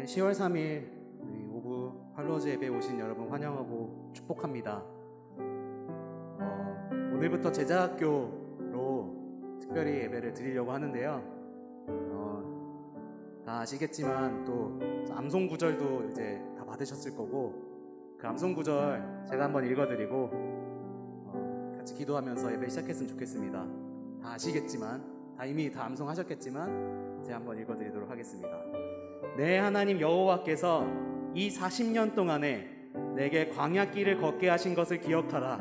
10월 3일 우리 오브 할로우즈 예배에 오신 여러분 환영하고 축복합니다. 오늘부터 제자학교로 특별히 예배를 드리려고 하는데요. 다 아시겠지만 또 암송 구절도 이제 다 받으셨을 거고, 그 암송 구절 제가 한번 읽어드리고 같이 기도하면서 예배 시작했으면 좋겠습니다. 다 아시겠지만, 이미 다 암송하셨겠지만 제가 한번 읽어드리도록 하겠습니다. 내 하나님 여호와께서 이 40년 동안에 내게 광야길을 걷게 하신 것을 기억하라.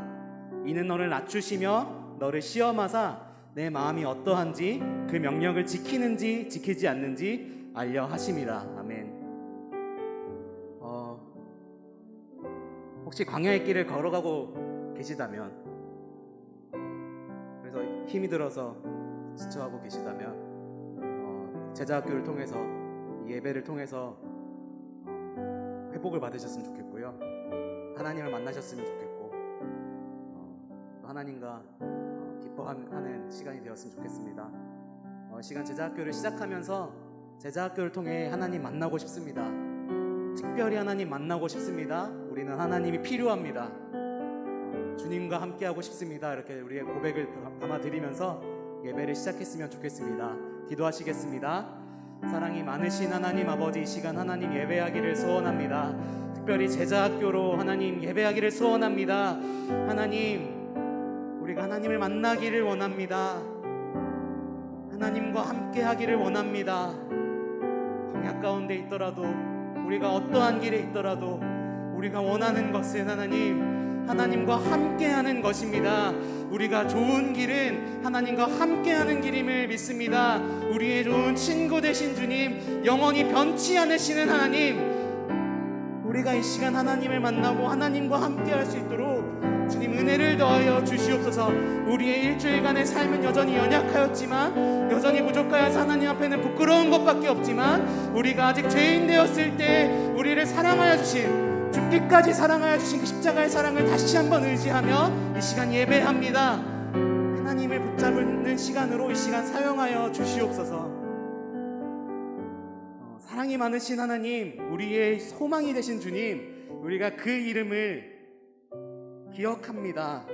이는 너를 낮추시며 너를 시험하사 내 마음이 어떠한지 그 명령을 지키는지 지키지 않는지 알려 하심이라. 아멘. 혹시 광야의 길을 걸어가고 계시다면, 그래서 힘이 들어서 지쳐하고 계시다면 제자학교를 통해서, 예배를 통해서 회복을 받으셨으면 좋겠고요. 하나님을 만나셨으면 좋겠고, 또 하나님과 기뻐하는 시간이 되었으면 좋겠습니다. 시간 제자학교를 시작하면서 제자학교를 통해 하나님 만나고 싶습니다. 특별히 하나님 만나고 싶습니다. 우리는 하나님이 필요합니다. 주님과 함께하고 싶습니다. 이렇게 우리의 고백을 담아드리면서 예배를 시작했으면 좋겠습니다. 기도하시겠습니다. 사랑이 많으신 하나님 아버지, 이 시간 하나님 예배하기를 소원합니다. 특별히 제자학교로 하나님 예배하기를 소원합니다. 하나님, 우리가 하나님을 만나기를 원합니다. 하나님과 함께하기를 원합니다. 광야 가운데 있더라도, 우리가 어떠한 길에 있더라도 우리가 원하는 것은 하나님과 함께하는 것입니다. 우리가 좋은 길은 하나님과 함께하는 길임을 믿습니다. 우리의 좋은 친구 되신 주님, 영원히 변치 않으시는 하나님, 우리가 이 시간 하나님을 만나고 하나님과 함께할 수 있도록 주님 은혜를 더하여 주시옵소서. 우리의 일주일간의 삶은 여전히 연약하였지만, 여전히 부족하여서 하나님 앞에는 부끄러운 것밖에 없지만, 우리가 아직 죄인 되었을 때 우리를 사랑하여 주신, 죽기까지 사랑하여 주신 그 십자가의 사랑을 다시 한번 의지하며 이 시간 예배합니다. 하나님을 붙잡는 시간으로 이 시간 사용하여 주시옵소서. 사랑이 많으신 하나님, 우리의 소망이 되신 주님, 우리가 그 이름을 기억합니다.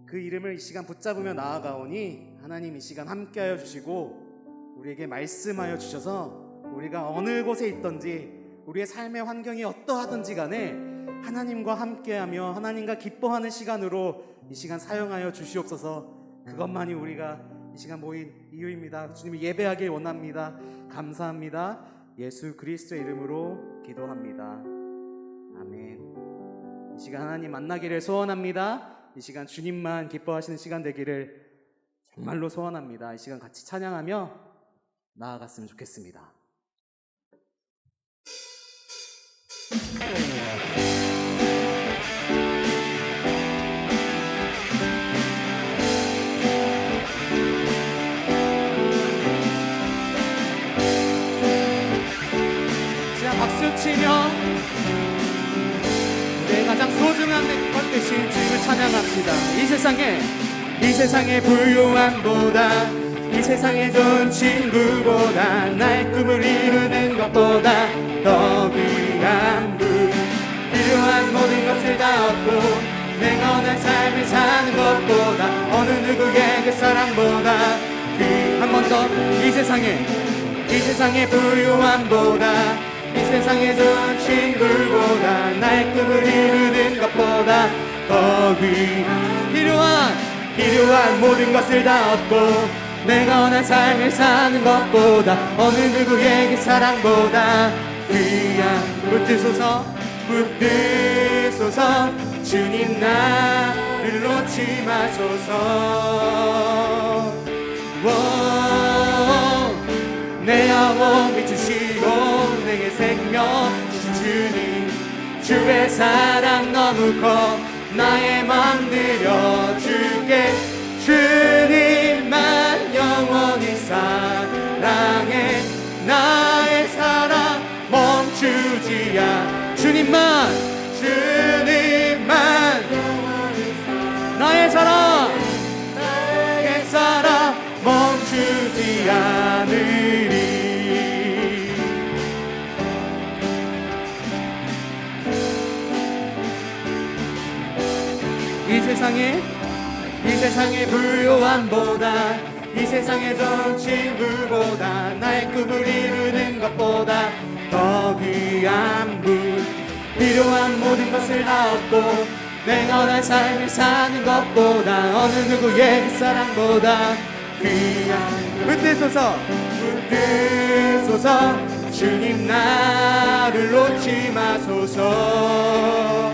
그 이름을 이 시간 붙잡으며 나아가오니 하나님 이 시간 함께하여 주시고 우리에게 말씀하여 주셔서 우리가 어느 곳에 있든지, 우리의 삶의 환경이 어떠하든지 간에 하나님과 함께하며 하나님과 기뻐하는 시간으로 이 시간 사용하여 주시옵소서. 그것만이 우리가 이 시간 모인 이유입니다. 주님이 예배하길 원합니다. 감사합니다. 예수 그리스도의 이름으로 기도합니다. 아멘. 이 시간 하나님 만나기를 소원합니다. 이 시간 주님만 기뻐하시는 시간 되기를 정말로 소원합니다. 이 시간 같이 찬양하며 나아갔으면 좋겠습니다. 자, 박수 치며 내 가장 소중한 것 되신 주님을 찬양합시다. 이 세상의 부유함보다, 이 세상의 좋은 친구보다, 나의 꿈을 이루는 것보다 더 귀한 분, 필요한 모든 것을 다 얻고 내가 원한 삶을 사는 것보다, 어느 누구의 그 사랑보다, 한 번 더, 이 세상의 부유함보다, 이 세상의 좋은 친구보다, 나의 꿈을 이루는 것보다 더 필요한 모든 것을 다 얻고 내가 원한 삶을 사는 것보다, 어느 누구의 그 사랑보다 귀한 붙드소서. 주님 나를 놓지 마소서. 내 영혼 비추시고 내게 생명 주신 주님, 주의 사랑 너무 커 나의 맘 드려줄게. 주님만 영원히 사랑해, 나의 사랑 멈추지 않아. 주님만 나의 사랑 멈추지 않으리. 이 세상의 부요함보다 이 세상의 좋은 친구보다 나의 꿈을 이루는 것보다 더 귀한 분 필요한 모든 것을 다 얻고 내가 원할 삶을 사는 것보다 어느 누구의 사랑보다 귀한 붙드소서 붙드소서 주님 나를 놓지 마소서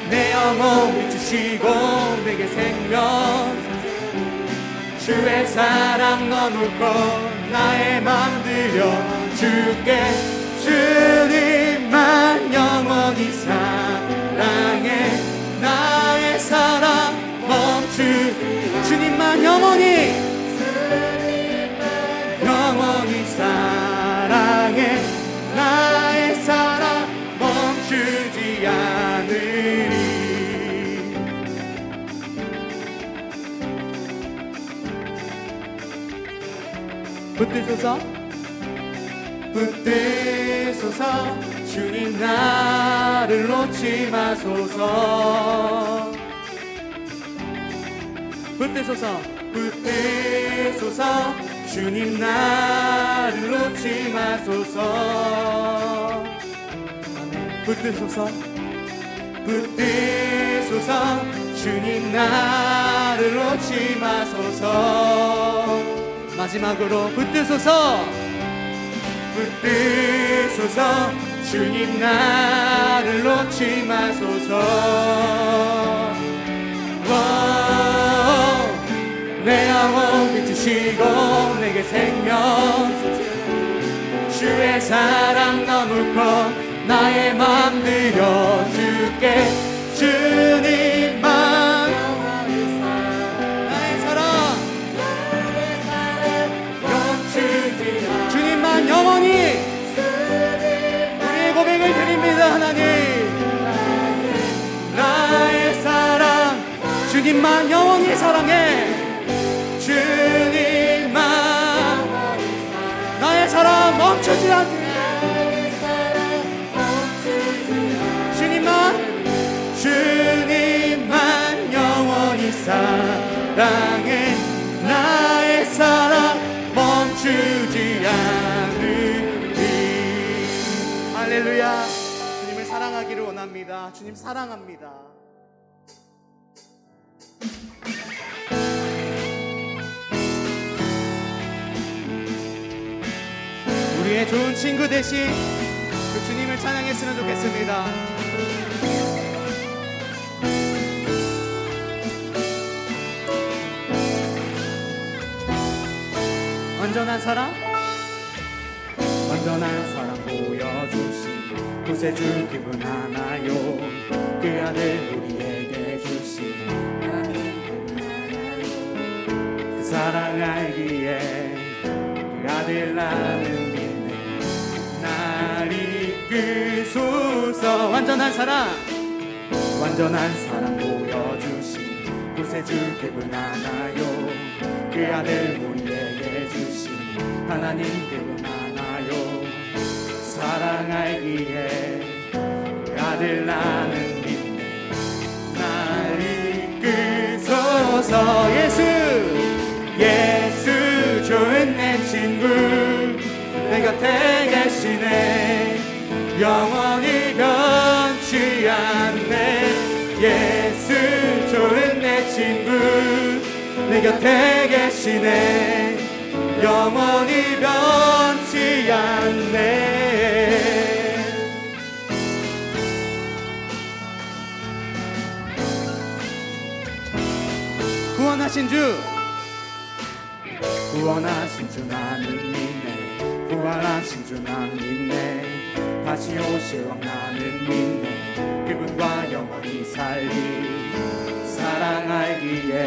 내 영혼 비추시고 내게 생명 주의 사랑 너무고 나의 맘 들여 주께 주님만 영원히 사랑해 나의 사랑 멈추 주님만 영원히 사랑해 나의 사랑 멈추지 않으리 붙드소서 붙드소서 주님 나를 놓지 마소서 붙드소서 붙드소서 주님 나를 놓지 마소서 붙드소서 붙드소서 주님 나를 놓지 마소서 마지막으로 붙드소서 붙드소서 주님 나를 놓지 마소서 내 영혼 비추시고 내게 생명 주의 사랑 너무 커 나의 맘 들여 주께 주님만 나의 사랑 멈추지 않아 주님만 영원히 우리의 고백을 드립니다 하나님 나의 사랑 주님만 영원히 사랑해 주님만 나의 사랑 멈추지 않게 주님만 영원히 사랑해 나의 사랑 멈추지 않으리 할렐루야 주님을 사랑하기를 원합니다 주님 사랑합니다 우리의 좋은 친구 대신 그 주님을 찬양했으면 좋겠습니다 완전한 사랑 보여주신 구세주 기분 하나요 그 아들 우리에게 주신 그 사랑 알기에 그 아들 나는 믿네 날 이끄소서 완전한 사랑 보여주신 구세주 기분 하나요 그 아들 우리에게 주신 하나님 기분 하나요 사랑 알기에 그 아들 나는 믿네 날 이끄소서 예수 좋은 내 친구 내 곁에 계시네 영원히 변치 않네 예수 좋은 내 친구 내 곁에 계시네 영원히 변치 않네 구원하신 주 나는 믿네 부활하신 주 난 믿네 다시 오실 왕 나는 믿네 그분과 영원히 살리 사랑 알기에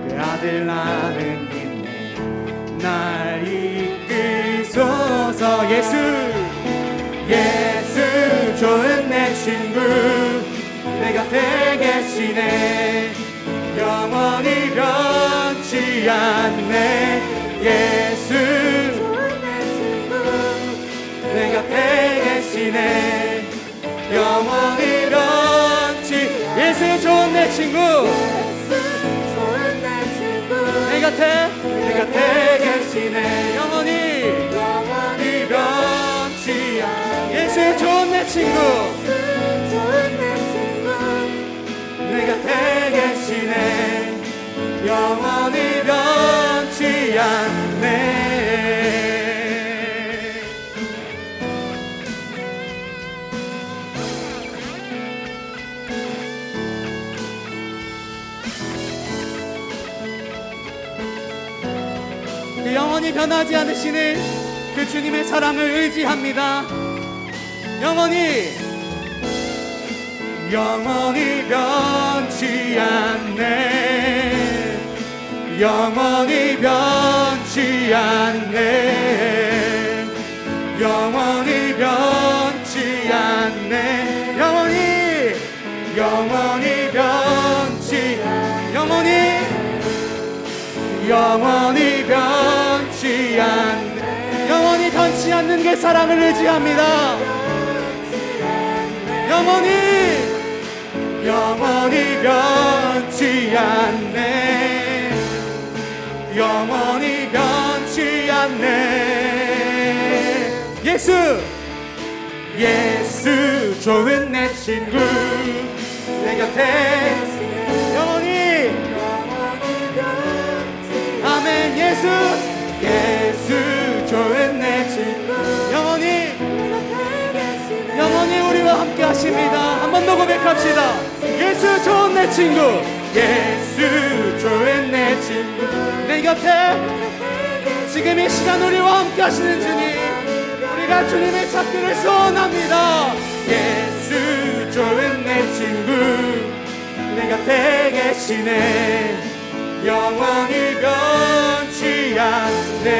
그 아들 나는 믿네 날 이끄소서 예수 좋은 내 친구 내 곁에 계시네 영원히 변치 않네 예수 좋은 내 친구 내 곁에 계시네 영원히 예수 좋은 내 친구 내 곁에 계시네 영원히 변치 않 예수 좋은 내 친구 내 곁에 계시네 영원히 변치 않네 영원히 변하지 않으시는 그 주님의 사랑을 의지합니다. 영원히 변치 않네 영원히 변치 않네 영원히 변치 않네 영원히 변치 영원히 변치 않네 영원히 변치 않는 그 사랑을 의지합니다. 영원히 변치 않네 영원히 변치 않네 예수 좋은 내 친구 내 곁에 영원히 아멘 예수 좋은 내 친구 영원히 우리와 함께 하십니다. 한 번 더 고백합시다. 예수 좋은 내 친구 예수 좋은 내 친구 내 곁에 지금 이 시간 우리와 함께 하시는 주님 우리가 주님의 찾기를 소원합니다. 예수 좋은 내 친구 내 곁에 계시네 영원히 변치 않네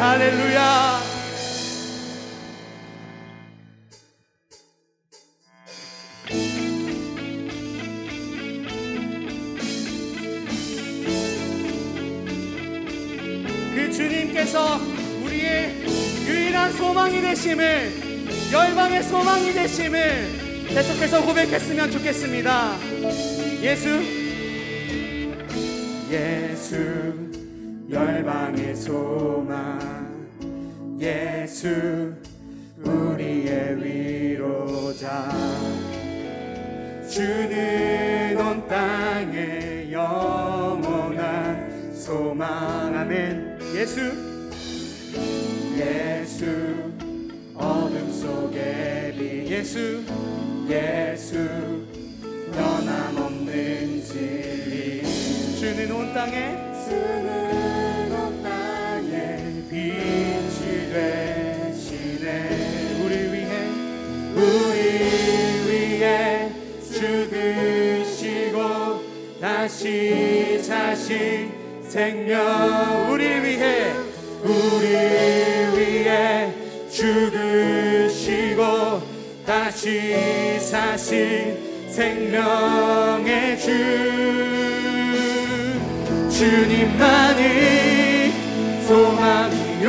할렐루야. 그 주님께서 우리의 유일한 소망이 되심을 열방의 소망이 되심을 계속해서 고백했으면 좋겠습니다. 예수 열방의 소망 예수 우리의 위로자 주는 온 땅에 영원한 소망 아멘 예수 어둠 속의 빛 예수 변함없는 진리 주는 온 땅에 빛이 되시네 우리 위해 죽으시고 다시 사신 생명 우리 위해 죽으시고 다시 사신 생명의 주님만이 소망이요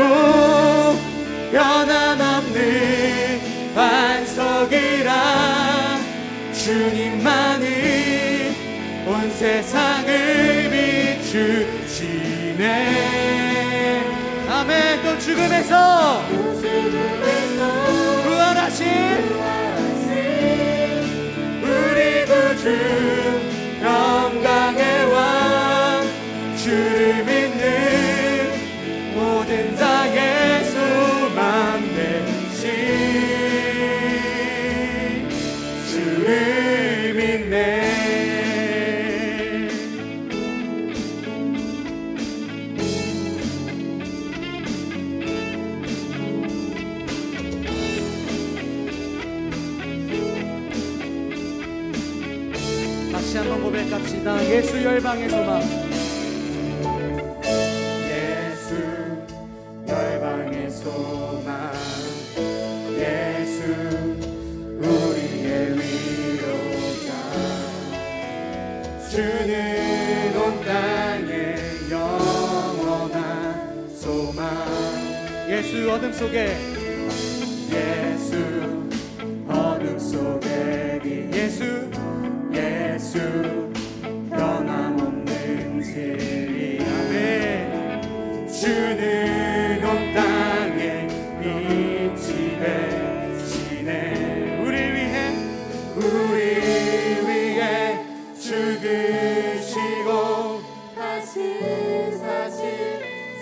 변함없는 반석이라 주님만이 온 세상을 비추시네 아멘 또 죽음에서 부활하신 우리 구주 영광의 왕 주를 믿는 모든 자의 소망 되신 주를 믿네 다시 한번 고백합시다. 예수 열방의 소망 소망 예수 우리의 위로자 주는 온 땅에 영원한 소망 예수 어둠 속에 빛 예수 예수 변함없는 진리. 아멘. 주는 온 땅에 빛이 되시네. 우리 위해 죽으시고 다시 사신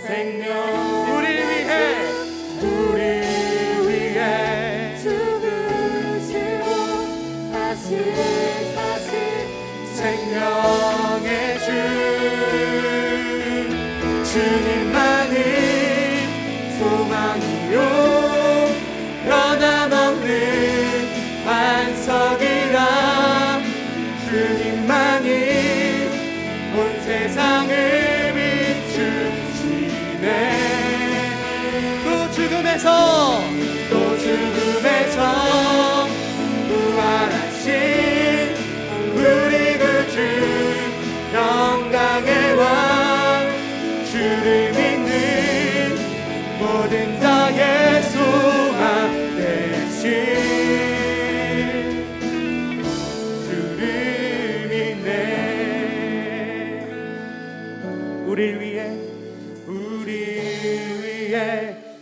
생명. 우리 위해 죽으시고 다시 사신 생명의 주님만이 소망이요 변함없는 반석이라. 주님만이 온 세상을 비추시네. 또 죽음에서 부활하신 우리 구주 영광의 왕. 주를 믿는 모든 자의 소망 되신 주를 믿네. 우릴 위해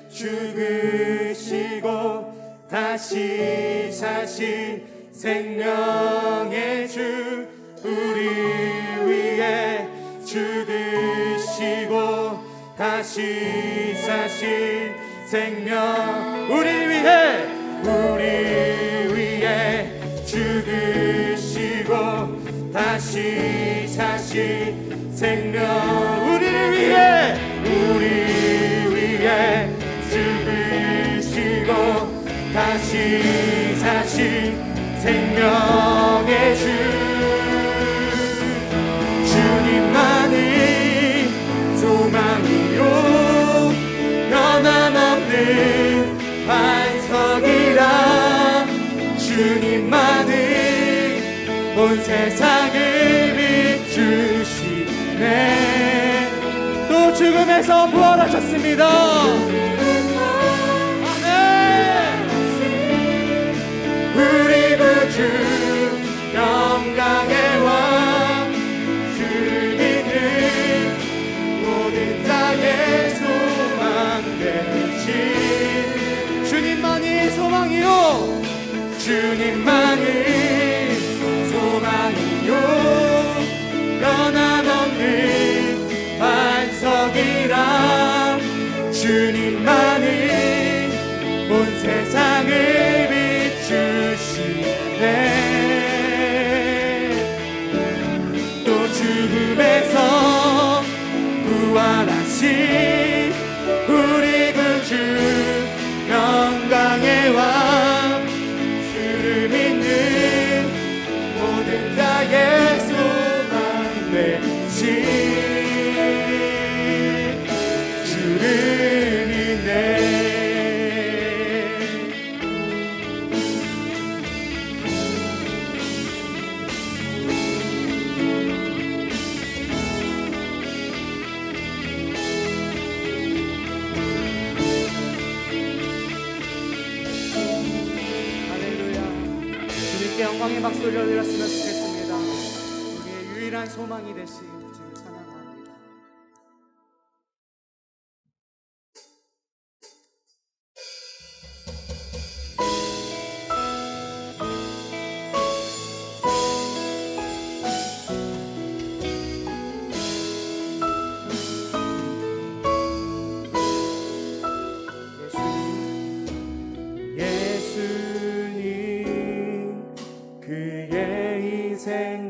죽으시고 다시 사신 생명의 주. 우리 위해 죽으시고 다시 사신 생명. 우리 위해 죽으시고 다시 사신 생명. 우리 위해 죽으시고 다시 사신 생명의 주. 주님만이 소망이요 변함없는 반석이라. 주님만이 온 세상을 비추시네. 또 죽음에서 부활하셨습니다. 아멘. 우리 구주 영광의 왕. 주를 믿는 모든 자의 소망 되신 주님만이 소망이요. 주님만이 소망이요 변함없는 반석이라. 주님만이 온 세상을 비추시네. 또 죽음에서 부활하신 우리 구주 영광의 왕. 주를 믿는 모든 자의 소망 되신 주를 믿네. 영광의 박수를 올렸으면 좋겠습니다. 우리의 유일한 소망이 되신 주를 찬양합니다.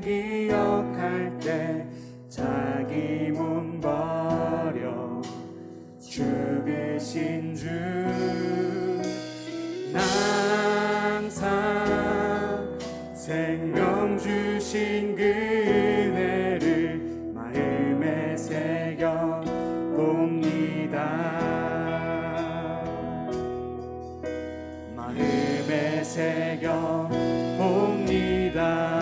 기억할 때 자기 몸 버려 죽으신 주. 나 항상 생명 주신 그 은혜를 마음에 새겨 봅니다. 마음에 새겨 봅니다.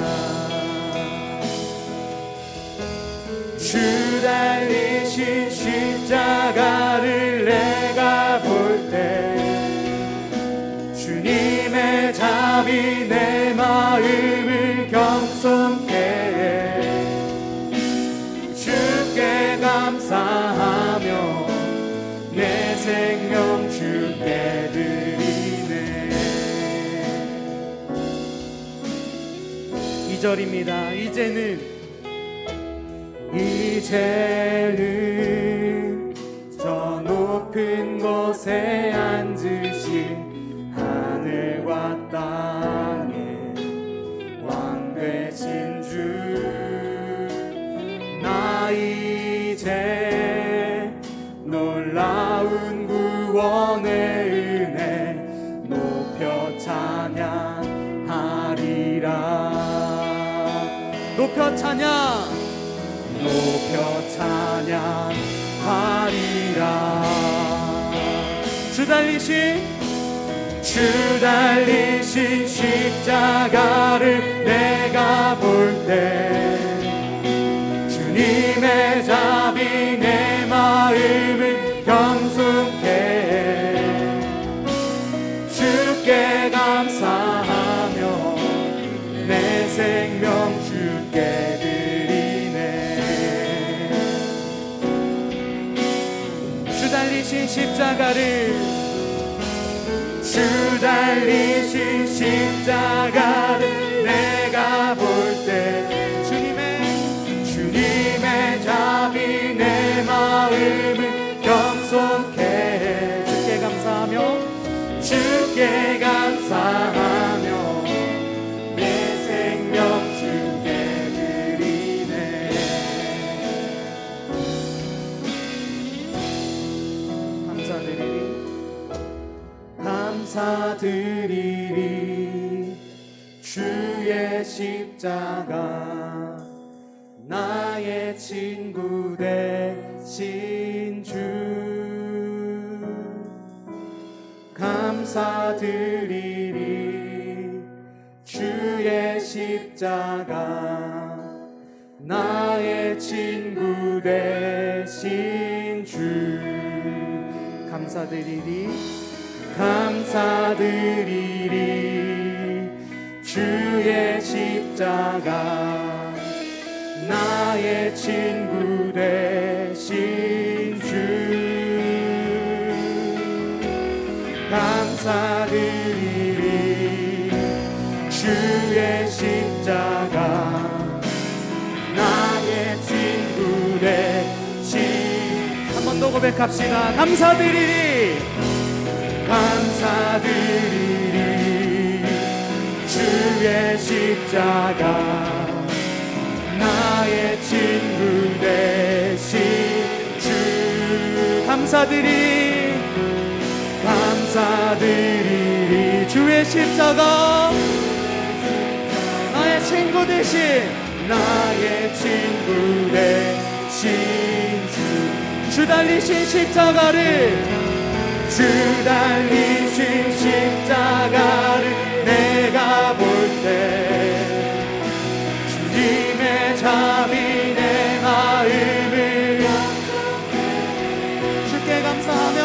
주 달리신 십자가를 내가 볼 때 주님의 답이 내 마음을 겸손케 2절입니다. 이제는 저 높은 곳에 앉으신 하늘과 땅의 왕 되신 주, 나 이제 놀라운 구원의 은혜 높여 찬양하리라. 높여 찬양하리라. 주 달리신 십자가를 내가 볼 때 주님의 자비 내 마음을 겸손케 해. 주께 감사하며 내 생명 주께 주 달리신 십자가를 내가 볼 때 주님의 자비 내 마음을 겸손케 해. 주께 감사하며 내 생명 주께 드리네. 감사드리리 주의 십자가 나의 친구 되신 주. 감사드리리 주의 십자가 나의 친구 되신 주. 감사드리리 주의 십자가 나의 친구 되신 주. 감사드리리 주의 십자가 나의 친구 되신. 한 번 더 고백합시다. 감사드리리 주의 십자가 나의 친구 되신 주. 감사드리리 주의 십자가 나의 친구 되신 주. 주 달리신 십자가를 내가 볼 때 주님의 자비 내 마음을 주께 감사하며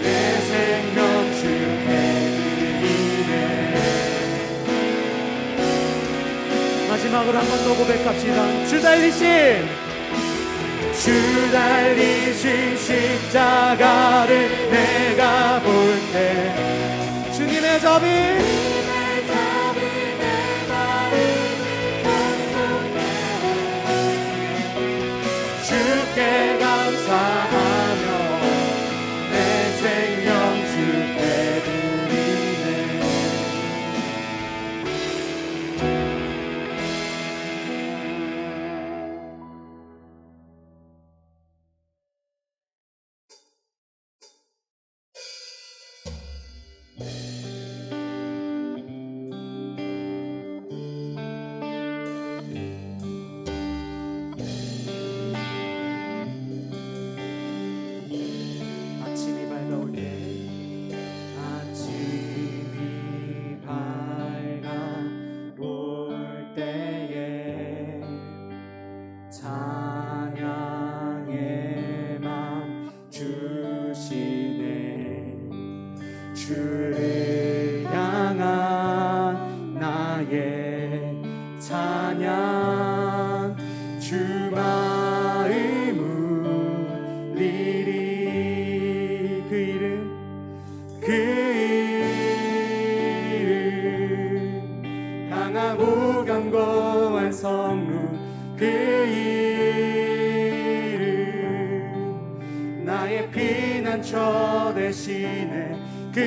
내 생명 주께 드리네. 마지막으로 한 번 더 고백합시다. 주 달리신 십자가를 내가 볼 때 주님의 자비 내 마음을 겸손케 주께 감사하며 내 생명 주께 드리네. 피난처 대신에 그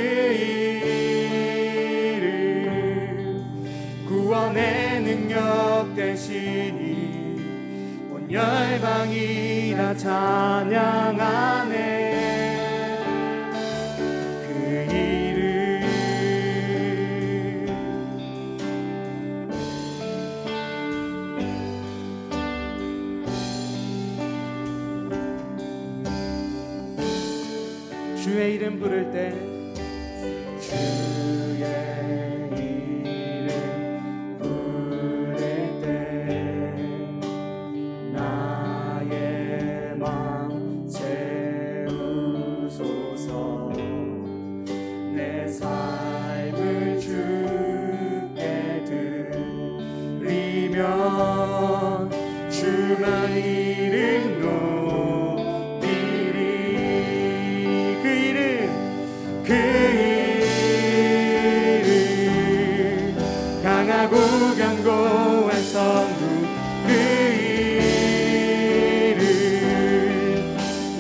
이름 구원의 능력 되시니 온 열방이 다 찬양하네. 그 이름 주의 이름 부를 때 주의 이름 부를 때 나의 마음 채우소서. 내 삶을 주께 드리면 주만 이름 그 이름 강하고 견고한 성루 그 이름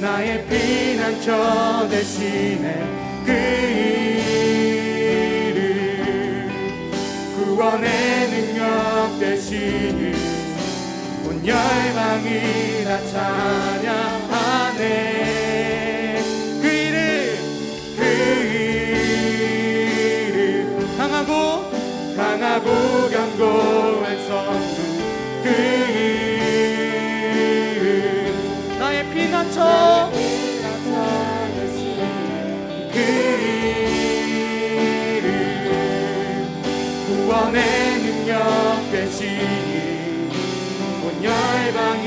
나의 피난처 대신에 그 이름 구원의 능력 되시니 온 열방이 다 찬양하네. 강하고 견고한 성루 그 이름 나의 피난처 그 이름 구원의 능력 되시니 온 열방이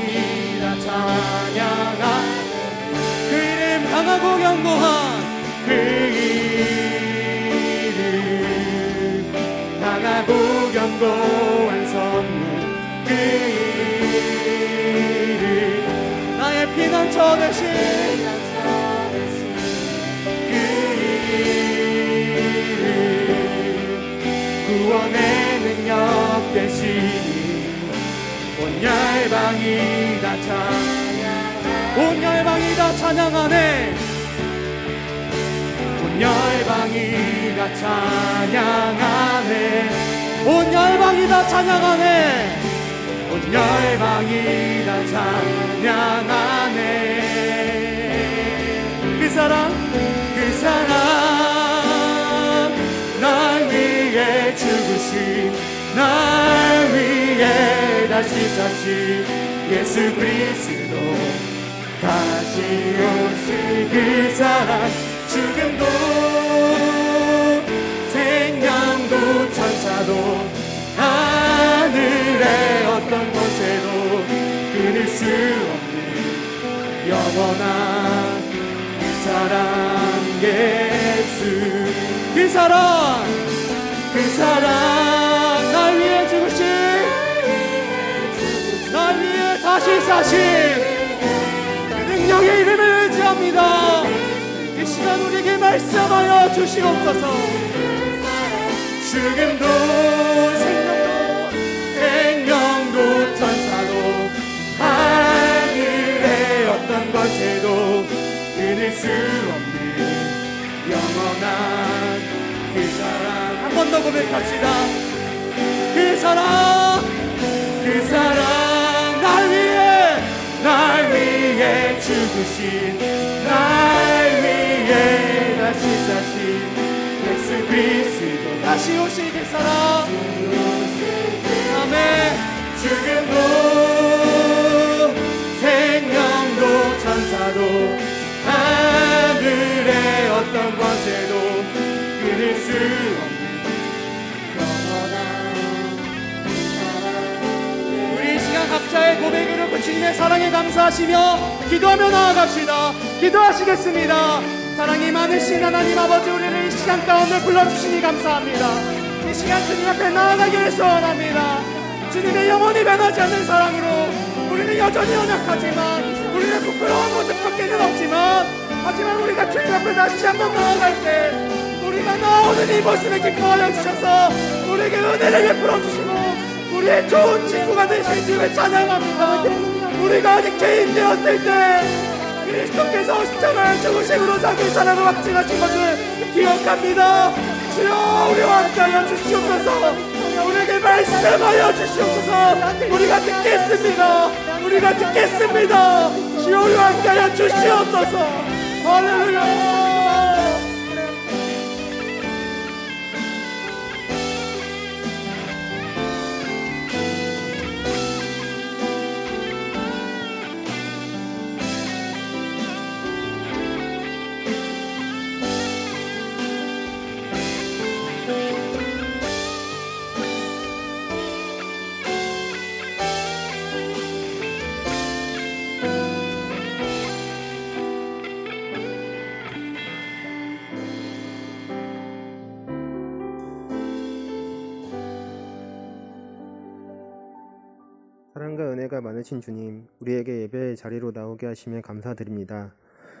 다 찬양하네. 그 이름 강하고 견고한 그 강하고 견고한 성루 그 이름 나의 피난처 되신 그 이름 구원의 능력 되시니 온 열방이 다 찬양하네. 온 열방이 다 찬양하네. 온 열방이 다 찬양하네. 온 열방이 다 찬양하네. 온 열방이 다 찬양하네. 그 사랑 날 위해 죽으신 날 위해 다시 사신 예수 그리스도 다시 오실 그 사랑 죽음도 생명도 천사도 하늘의 어떤 곳에도 끊을 수 없는 영원한 사랑 예수 그 사랑 날 위해 죽으신 날 위해 다시 사신 그 능력의 이름을 의지합니다. 이 시간 우리에게 말씀하여 주시옵소서. 죽음도 생명도 천사도 하늘의 어떤 것에도 끊을 수 없는 영원한 그 사랑 한 번 더 고백합시다. 그 사랑 날 위해 죽으신 날 위해 다시 사신 예수 그리스도 다시 오실 그 사랑 아멘. 죽음도 생명도 천사도 하늘의 어떤 권세도 끊을 수 없는 우리 시간 각자의 고백으로 그 주님의 사랑에 감사하시며 기도하며 나아갑시다. 기도하시겠습니다. 사랑이 많으신 하나님 아버지, 우리를 이 시간 가운데 불러주시니 감사합니다. 이 시간 주님 앞에 나아가기를 소원합니다. 주님의 영원히 변하지 않는 사랑으로 우리는 여전히 연약하지만, 우리는 부끄러운 모습밖에는 없지만, 하지만 우리가 주님 앞에 다시 한번 나아갈 때 우리가 나오는 이 모습에 기뻐하여 주셔서 우리에게 은혜를 베풀어 주시고 우리의 좋은 친구가 되신 주를 찬양합니다. 우리가 아직 죄인 되었을 때 그리스도께서 십자가의 죽으심으로 자기 사랑을 확증하신 것을 기억합니다. 주여 우리와 함께하여 주시옵소서. 우리에게 말씀하여 주시옵소서. 우리가 듣겠습니다. 우리가 듣겠습니다. 주여 우리와 함께하여 주시옵소서. 할렐루야. 사랑과 은혜가 많으신 주님, 우리에게 예배의 자리로 나오게 하시며 감사드립니다.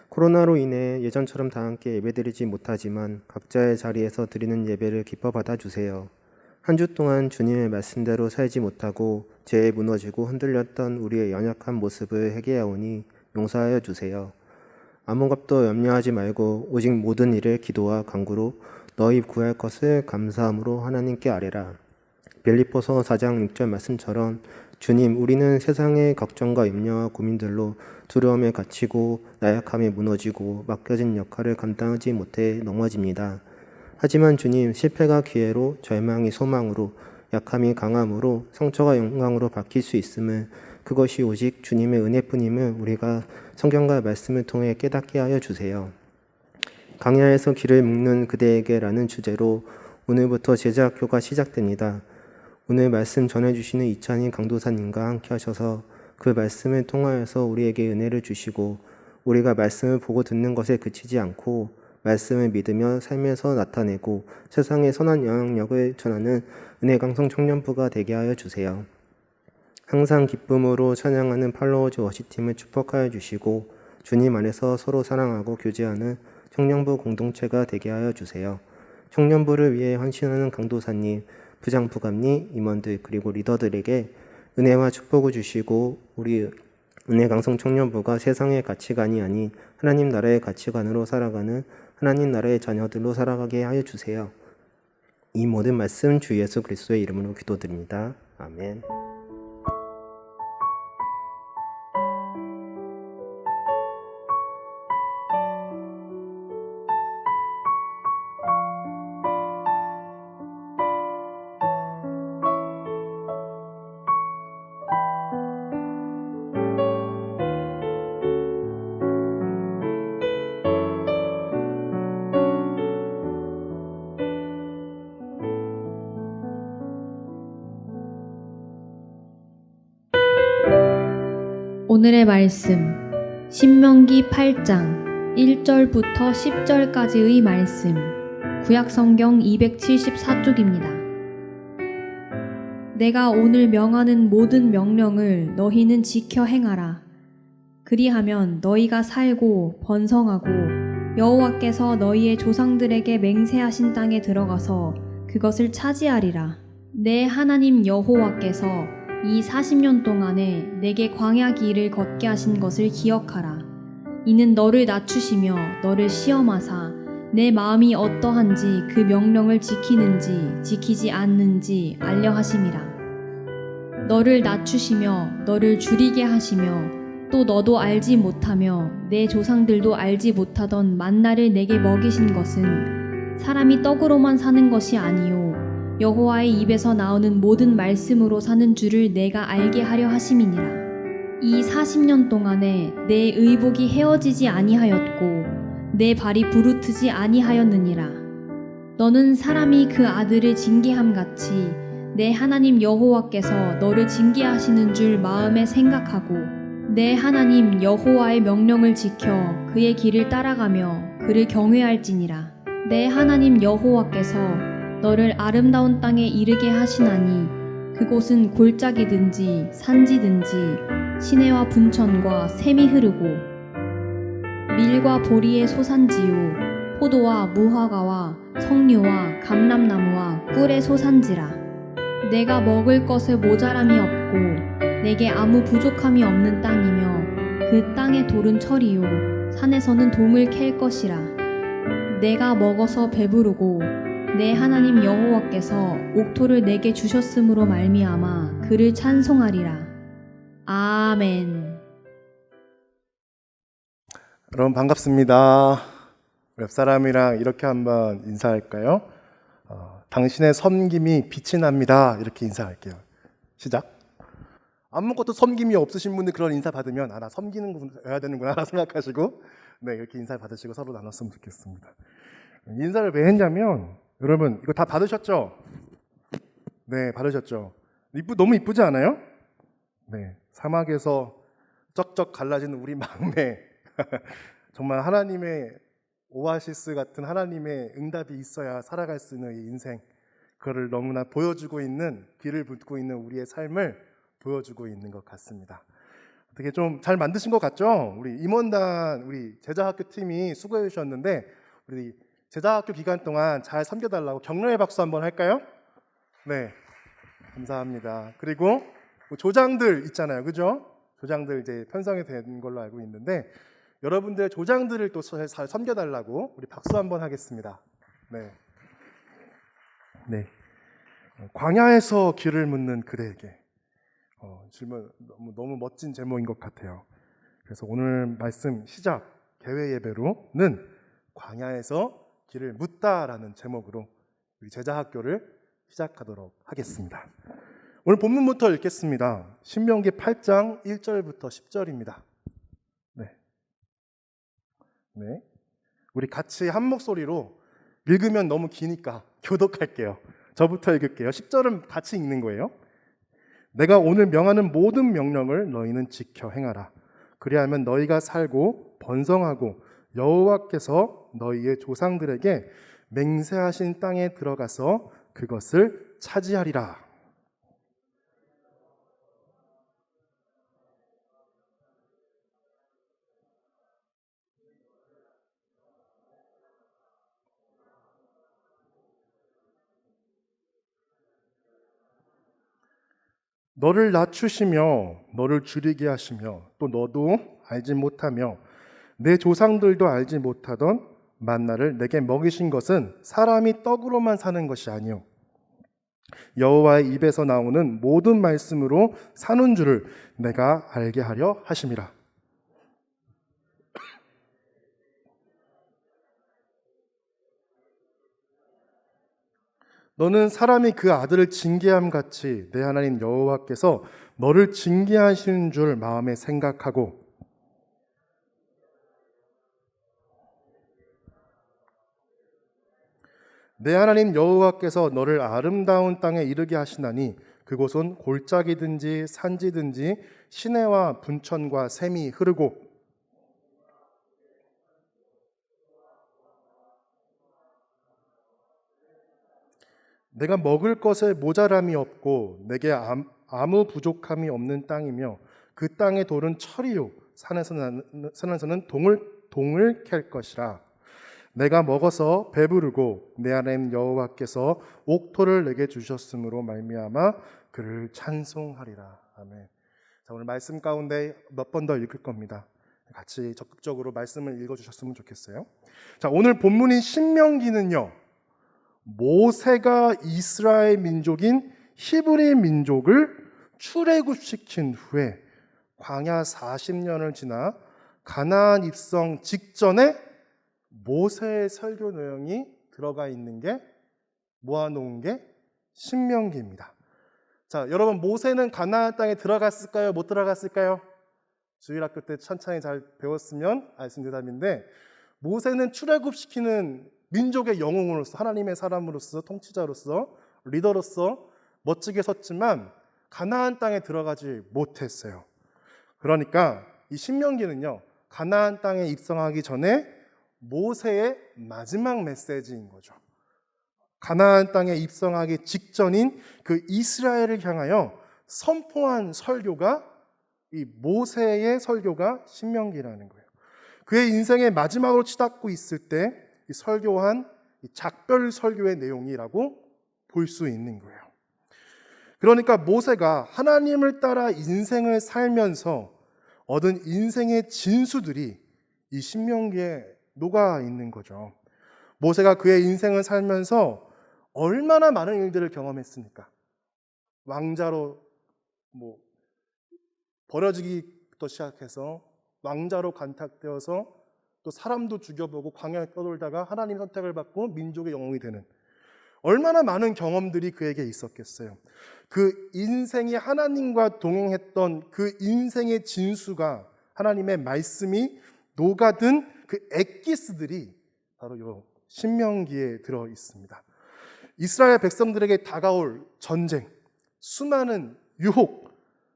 코로나로 인해 예전처럼 다 함께 예배드리지 못하지만 각자의 자리에서 드리는 예배를 기뻐 받아주세요. 한 주 동안 주님의 말씀대로 살지 못하고 죄에 무너지고 흔들렸던 우리의 연약한 모습을 회개하오니 용서하여 주세요. 아무것도 염려하지 말고 오직 모든 일을 기도와 간구로 너희 구할 것을 감사함으로 하나님께 아뢰라. 빌립보서 4장 6절 말씀처럼 주님, 우리는 세상의 걱정과 염려와 고민들로 두려움에 갇히고 나약함에 무너지고 맡겨진 역할을 감당하지 못해 넘어집니다. 하지만 주님, 실패가 기회로, 절망이 소망으로, 약함이 강함으로, 상처가 영광으로 바뀔 수 있음을, 그것이 오직 주님의 은혜뿐임을 우리가 성경과 말씀을 통해 깨닫게 하여 주세요. 강야에서 길을 묵는 그대에게라는 주제로 오늘부터 제자학교가 시작됩니다. 오늘 말씀 전해주시는 이찬희 강도사님과 함께 하셔서 그 말씀을 통하여서 우리에게 은혜를 주시고 우리가 말씀을 보고 듣는 것에 그치지 않고 말씀을 믿으며 삶에서 나타내고 세상에 선한 영향력을 전하는 은혜강성 청년부가 되게 하여 주세요. 항상 기쁨으로 찬양하는 팔로워즈 워시팀을 축복하여 주시고 주님 안에서 서로 사랑하고 교제하는 청년부 공동체가 되게 하여 주세요. 청년부를 위해 헌신하는 강도사님, 부장부감님, 임원들 그리고 리더들에게 은혜와 축복을 주시고 우리 은혜강성 청년부가 세상의 가치관이 아닌 하나님 나라의 가치관으로 살아가는 하나님 나라의 자녀들로 살아가게 하여 주세요. 이 모든 말씀 주 예수 그리스도의 이름으로 기도드립니다. 아멘. 오늘의 말씀 신명기 8장 1절부터 10절까지의 말씀 구약성경 274쪽입니다. 내가 오늘 명하는 모든 명령을 너희는 지켜 행하라. 그리하면 너희가 살고 번성하고 여호와께서 너희의 조상들에게 맹세하신 땅에 들어가서 그것을 차지하리라. 내 하나님 여호와께서 이 40년 동안에 내게 광야 길을 걷게 하신 것을 기억하라. 이는 너를 낮추시며 너를 시험하사 내 마음이 어떠한지 그 명령을 지키는지 지키지 않는지 알려 하심이라. 너를 낮추시며 너를 줄이게 하시며 또 너도 알지 못하며 내 조상들도 알지 못하던 만나를 내게 먹이신 것은 사람이 떡으로만 사는 것이 아니요 여호와의 입에서 나오는 모든 말씀으로 사는 줄을 내가 알게 하려 하심이니라. 이 40년 동안에 내 의복이 헤어지지 아니하였고 내 발이 부르트지 아니하였느니라. 너는 사람이 그 아들을 징계함 같이 내 하나님 여호와께서 너를 징계하시는 줄 마음에 생각하고 내 하나님 여호와의 명령을 지켜 그의 길을 따라가며 그를 경외할지니라. 내 하나님 여호와께서 너를 아름다운 땅에 이르게 하시나니 그곳은 골짜기든지 산지든지 시내와 분천과 샘이 흐르고 밀과 보리의 소산지요 포도와 무화과와 석류와 감람나무와 꿀의 소산지라. 내가 먹을 것에 모자람이 없고 내게 아무 부족함이 없는 땅이며 그 땅의 돌은 철이요 산에서는 동을 캘 것이라. 내가 먹어서 배부르고 내 하나님 여호와께서 옥토를 내게 주셨으므로 말미암아 그를 찬송하리라. 아멘. 여러분 반갑습니다. 옆 사람이랑 이렇게 한번 인사할까요? 당신의 섬김이 빛이 납니다. 이렇게 인사할게요. 시작. 아무것도 섬김이 없으신 분들 그런 인사 받으면 나 섬기는 되는구나 생각하시고 네, 이렇게 인사를 받으시고 서로 나눴으면 좋겠습니다. 인사를 왜 했냐면 여러분 이거 다 받으셨죠? 네, 받으셨죠? 너무 이쁘지 않아요? 네, 사막에서 쩍쩍 갈라진 우리 막내 정말 하나님의 오아시스 같은 하나님의 응답이 있어야 살아갈 수 있는 이 인생, 그거를 너무나 보여주고 있는, 길을 붓고 있는 우리의 삶을 보여주고 있는 것 같습니다. 되게 좀 잘 만드신 것 같죠? 우리 임원단, 우리 제자학교 팀이 수고해 주셨는데 우리 제자학교 기간 동안 잘 섬겨달라고 격려의 박수 한번 할까요? 네, 감사합니다. 그리고 조장들 있잖아요, 그죠? 조장들 이제 편성이 된 걸로 알고 있는데 여러분들 조장들을 또 잘 섬겨달라고 우리 박수 한번 하겠습니다. 네. 네. 광야에서 길을 묻는 그대에게. 질문 너무 멋진 제목인 것 같아요. 그래서 오늘 말씀 시작 개회 예배로는 광야에서 길을 묻다라는 제목으로 우리 제자학교를 시작하도록 하겠습니다. 오늘 본문부터 읽겠습니다. 신명기 8장 1절부터 10절입니다. 네. 우리 같이 한 목소리로 읽으면 너무 기니까 교독할게요. 저부터 읽을게요. 10절은 같이 읽는 거예요. 내가 오늘 명하는 모든 명령을 너희는 지켜 행하라. 그리하면 너희가 살고 번성하고 여호와께서 너희의 조상들에게 맹세하신 땅에 들어가서 그것을 차지하리라. 너를 낮추시며 너를 줄이게 하시며 또 너도 알지 못하며 내 조상들도 알지 못하던 만나를 내게 먹이신 것은 사람이 떡으로만 사는 것이 아니요 여호와의 입에서 나오는 모든 말씀으로 사는 줄을 내가 알게 하려 하심이라. 너는 사람이 그 아들을 징계함 같이 내 하나님 여호와께서 너를 징계하시는 줄 마음에 생각하고 내 하나님 여호와께서 너를 아름다운 땅에 이르게 하시나니 그곳은 골짜기든지 산지든지 시내와 분천과 샘이 흐르고 내가 먹을 것에 모자람이 없고 내게 아무 부족함이 없는 땅이며 그 땅의 돌은 철이요 산에서는 동을 캘 것이라. 내가 먹어서 배부르고 내 하나님 여호와께서 옥토를 내게 주셨으므로 말미암아 그를 찬송하리라. 아멘. 자, 오늘 말씀 가운데 몇 번 더 읽을 겁니다. 같이 적극적으로 말씀을 읽어주셨으면 좋겠어요. 자, 오늘 본문인 신명기는요, 모세가 이스라엘 민족인 히브리 민족을 출애굽시킨 후에 광야 40년을 지나 가나안 입성 직전에 모세의 설교 내용이 들어가 있는 게 모아놓은 게 신명기입니다. 자, 여러분 모세는 가나안 땅에 들어갔을까요? 못 들어갔을까요? 주일학교 때 천천히 잘 배웠으면 알 수 있는 대답인데 모세는 출애굽시키는 민족의 영웅으로서 하나님의 사람으로서 통치자로서 리더로서 멋지게 섰지만 가나안 땅에 들어가지 못했어요. 그러니까 이 신명기는요, 가나안 땅에 입성하기 전에 모세의 마지막 메시지인 거죠. 가나안 땅에 입성하기 직전인 그 이스라엘을 향하여 선포한 설교가 이 모세의 설교가 신명기라는 거예요. 그의 인생의 마지막으로 치닫고 있을 때 이 설교한 이 작별 설교의 내용이라고 볼 수 있는 거예요. 그러니까 모세가 하나님을 따라 인생을 살면서 얻은 인생의 진수들이 이 신명기에 녹아 있는 거죠. 모세가 그의 인생을 살면서 얼마나 많은 일들을 경험했습니까? 왕자로 버려지기부터 시작해서 왕자로 간탁되어서 또 사람도 죽여보고 광야에 떠돌다가 하나님 선택을 받고 민족의 영웅이 되는 얼마나 많은 경험들이 그에게 있었겠어요. 그 인생이 하나님과 동행했던 그 인생의 진수가 하나님의 말씀이 녹아든 그 엑기스들이 바로 이 신명기에 들어 있습니다. 이스라엘 백성들에게 다가올 전쟁, 수많은 유혹,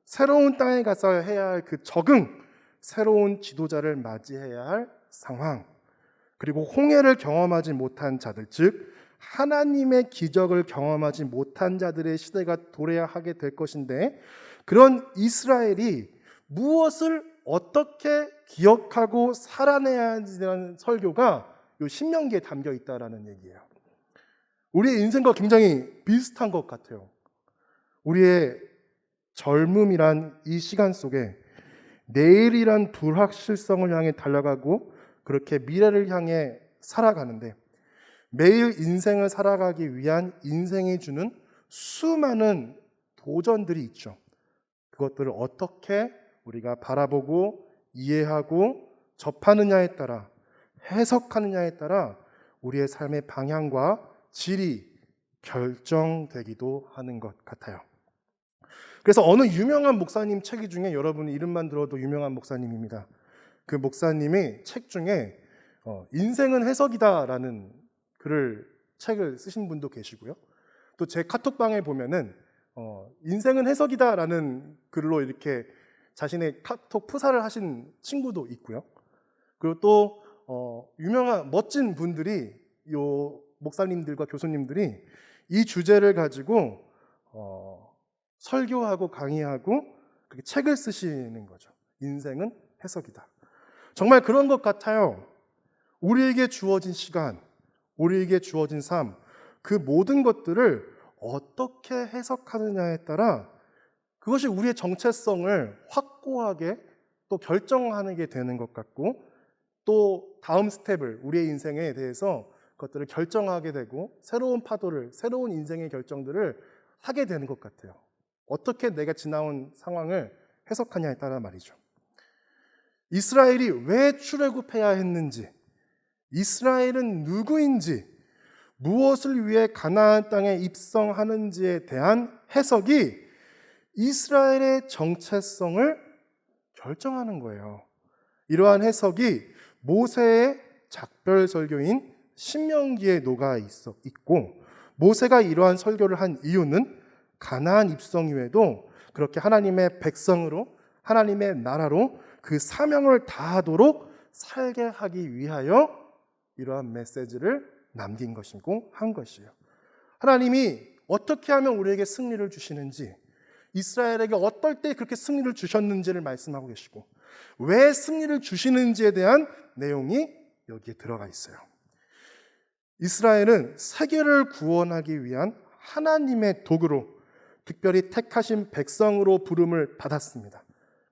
새로운 땅에 가서 해야 할 그 적응, 새로운 지도자를 맞이해야 할 상황, 그리고 홍해를 경험하지 못한 자들, 즉 하나님의 기적을 경험하지 못한 자들의 시대가 도래야 하게 될 것인데, 그런 이스라엘이 무엇을 어떻게 기억하고 살아내야 하는 설교가 이 신명기에 담겨 있다라는 얘기예요. 우리의 인생과 굉장히 비슷한 것 같아요. 우리의 젊음이란 이 시간 속에 내일이란 불확실성을 향해 달려가고 그렇게 미래를 향해 살아가는데, 매일 인생을 살아가기 위한 인생이 주는 수많은 도전들이 있죠. 그것들을 어떻게 우리가 바라보고 이해하고 접하느냐에 따라, 해석하느냐에 따라 우리의 삶의 방향과 질이 결정되기도 하는 것 같아요. 그래서 어느 유명한 목사님 책 중에, 여러분 이름만 들어도 유명한 목사님입니다. 그 목사님의 책 중에 인생은 해석이다라는 책을 쓰신 분도 계시고요. 또 제 카톡방에 보면은 인생은 해석이다라는 글로 이렇게 자신의 카톡 프사를 하신 친구도 있고요. 그리고 또 유명한 멋진 분들이, 요 목사님들과 교수님들이 이 주제를 가지고 설교하고 강의하고 그렇게 책을 쓰시는 거죠. 인생은 해석이다. 정말 그런 것 같아요. 우리에게 주어진 시간, 우리에게 주어진 삶, 그 모든 것들을 어떻게 해석하느냐에 따라 그것이 우리의 정체성을 확고하게 또 결정하게 되는 것 같고, 또 다음 스텝을, 우리의 인생에 대해서 그것들을 결정하게 되고 새로운 파도를, 새로운 인생의 결정들을 하게 되는 것 같아요. 어떻게 내가 지나온 상황을 해석하냐에 따라 말이죠. 이스라엘이 왜 출애굽해야 했는지, 이스라엘은 누구인지, 무엇을 위해 가나안 땅에 입성하는지에 대한 해석이 이스라엘의 정체성을 결정하는 거예요. 이러한 해석이 모세의 작별 설교인 신명기에 녹아 있고, 모세가 이러한 설교를 한 이유는 가나안 입성 이후에도 그렇게 하나님의 백성으로, 하나님의 나라로 그 사명을 다하도록 살게 하기 위하여 이러한 메시지를 남긴 것이고 한 것이에요. 하나님이 어떻게 하면 우리에게 승리를 주시는지, 이스라엘에게 어떨 때 그렇게 승리를 주셨는지를 말씀하고 계시고, 왜 승리를 주시는지에 대한 내용이 여기에 들어가 있어요. 이스라엘은 세계를 구원하기 위한 하나님의 도구로, 특별히 택하신 백성으로 부름을 받았습니다.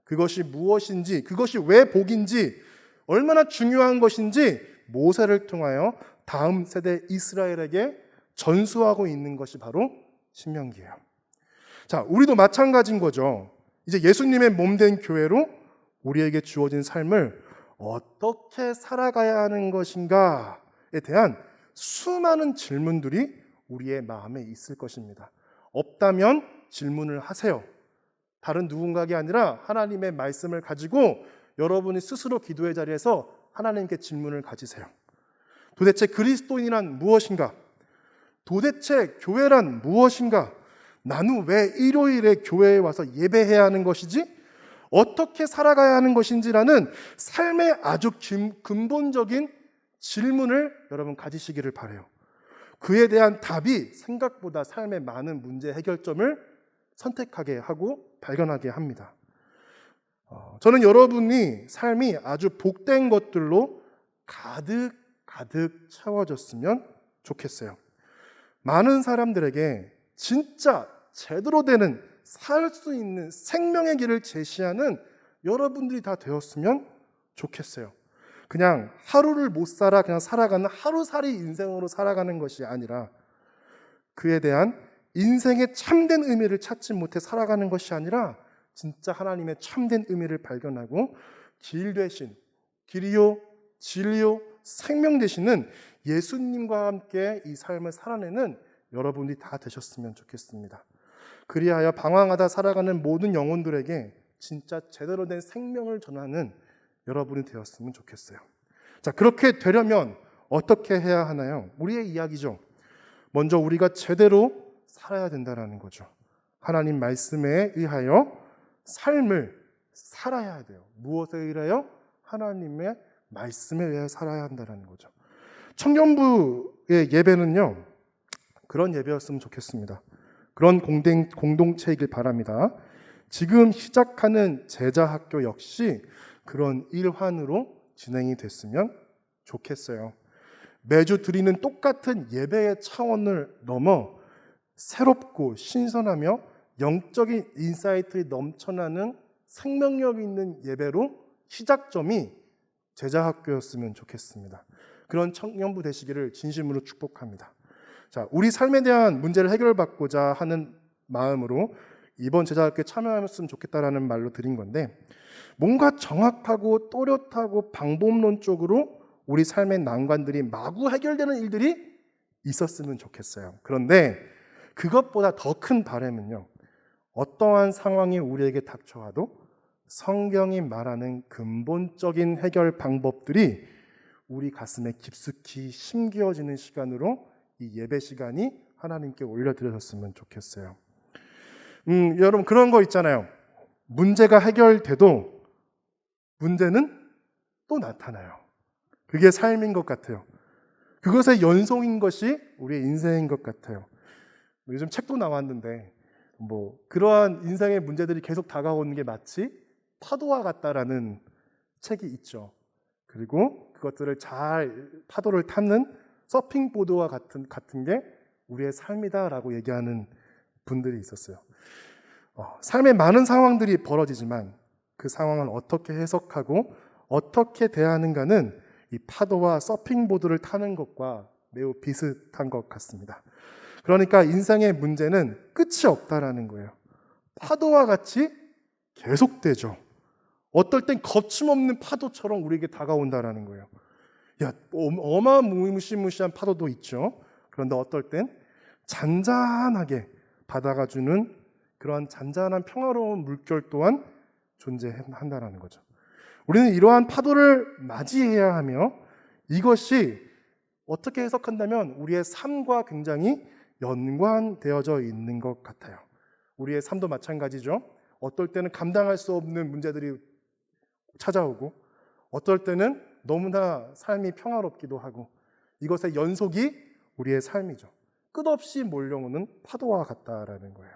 그것이 무엇인지, 그것이 왜 복인지, 얼마나 중요한 것인지 모세를 통하여 다음 세대 이스라엘에게 전수하고 있는 것이 바로 신명기예요. 자, 우리도 마찬가지인 거죠. 이제 예수님의 몸된 교회로 우리에게 주어진 삶을 어떻게 살아가야 하는 것인가에 대한 수많은 질문들이 우리의 마음에 있을 것입니다. 없다면 질문을 하세요. 다른 누군가가 아니라 하나님의 말씀을 가지고 여러분이 스스로 기도의 자리에서 하나님께 질문을 가지세요. 도대체 그리스도인이란 무엇인가? 도대체 교회란 무엇인가? 나는 왜 일요일에 교회에 와서 예배해야 하는 것이지? 어떻게 살아가야 하는 것인지라는 삶의 아주 근본적인 질문을 여러분 가지시기를 바라요. 그에 대한 답이 생각보다 삶의 많은 문제 해결점을 선택하게 하고 발견하게 합니다. 저는 여러분이 삶이 아주 복된 것들로 가득 채워졌으면 좋겠어요. 많은 사람들에게 진짜 제대로 되는 살 수 있는 생명의 길을 제시하는 여러분들이 다 되었으면 좋겠어요. 그냥 하루를 못 살아 그냥 살아가는 하루살이 인생으로 살아가는 것이 아니라 그에 대한 인생의 참된 의미를 찾지 못해 살아가는 것이 아니라 진짜 하나님의 참된 의미를 발견하고 길 되신, 길이요 진리요 생명 되시는 예수님과 함께 이 삶을 살아내는 여러분들이 다 되셨으면 좋겠습니다. 그리하여 방황하다 살아가는 모든 영혼들에게 진짜 제대로 된 생명을 전하는 여러분이 되었으면 좋겠어요. 자, 그렇게 되려면 어떻게 해야 하나요? 우리의 이야기죠. 먼저 우리가 제대로 살아야 된다는 거죠. 하나님 말씀에 의하여 삶을 살아야 돼요. 무엇에 의하여? 하나님의 말씀에 의하여 살아야 한다는 거죠. 청년부의 예배는요, 그런 예배였으면 좋겠습니다. 그런 공동체이길 바랍니다. 지금 시작하는 제자학교 역시 그런 일환으로 진행이 됐으면 좋겠어요. 매주 드리는 똑같은 예배의 차원을 넘어 새롭고 신선하며 영적인 인사이트에 넘쳐나는 생명력 있는 예배로 시작점이 제자학교였으면 좋겠습니다. 그런 청년부 되시기를 진심으로 축복합니다. 자, 우리 삶에 대한 문제를 해결받고자 하는 마음으로 이번 제자학교에 참여하셨으면 좋겠다라는 말로 드린 건데, 뭔가 정확하고 또렷하고 방법론적으로 우리 삶의 난관들이 마구 해결되는 일들이 있었으면 좋겠어요. 그런데 그것보다 더 큰 바람은요, 어떠한 상황이 우리에게 닥쳐와도 성경이 말하는 근본적인 해결 방법들이 우리 가슴에 깊숙이 심겨지는 시간으로 이 예배 시간이 하나님께 올려드렸으면 좋겠어요. 여러분, 그런 거 있잖아요. 문제가 해결돼도 문제는 또 나타나요. 그게 삶인 것 같아요. 그것의 연속인 것이 우리의 인생인 것 같아요. 요즘 책도 나왔는데 그러한 인생의 문제들이 계속 다가오는 게 마치 파도와 같다라는 책이 있죠. 그리고 그것들을 잘 파도를 타는 서핑보드와 같은 게 우리의 삶이다라고 얘기하는 분들이 있었어요. 삶에 많은 상황들이 벌어지지만 그 상황을 어떻게 해석하고 어떻게 대하는가는 이 파도와 서핑보드를 타는 것과 매우 비슷한 것 같습니다. 그러니까 인생의 문제는 끝이 없다라는 거예요. 파도와 같이 계속되죠. 어떨 땐 거침없는 파도처럼 우리에게 다가온다라는 거예요. 어마무시무시한 파도도 있죠. 그런데 어떨 땐 잔잔하게 바다가 주는 그러한 잔잔한 평화로운 물결 또한 존재한다라는 거죠. 우리는 이러한 파도를 맞이해야 하며 이것이 어떻게 해석한다면 우리의 삶과 굉장히 연관되어져 있는 것 같아요. 우리의 삶도 마찬가지죠. 어떨 때는 감당할 수 없는 문제들이 찾아오고 어떨 때는 너무나 삶이 평화롭기도 하고 이것의 연속이 우리의 삶이죠. 끝없이 몰려오는 파도와 같다라는 거예요.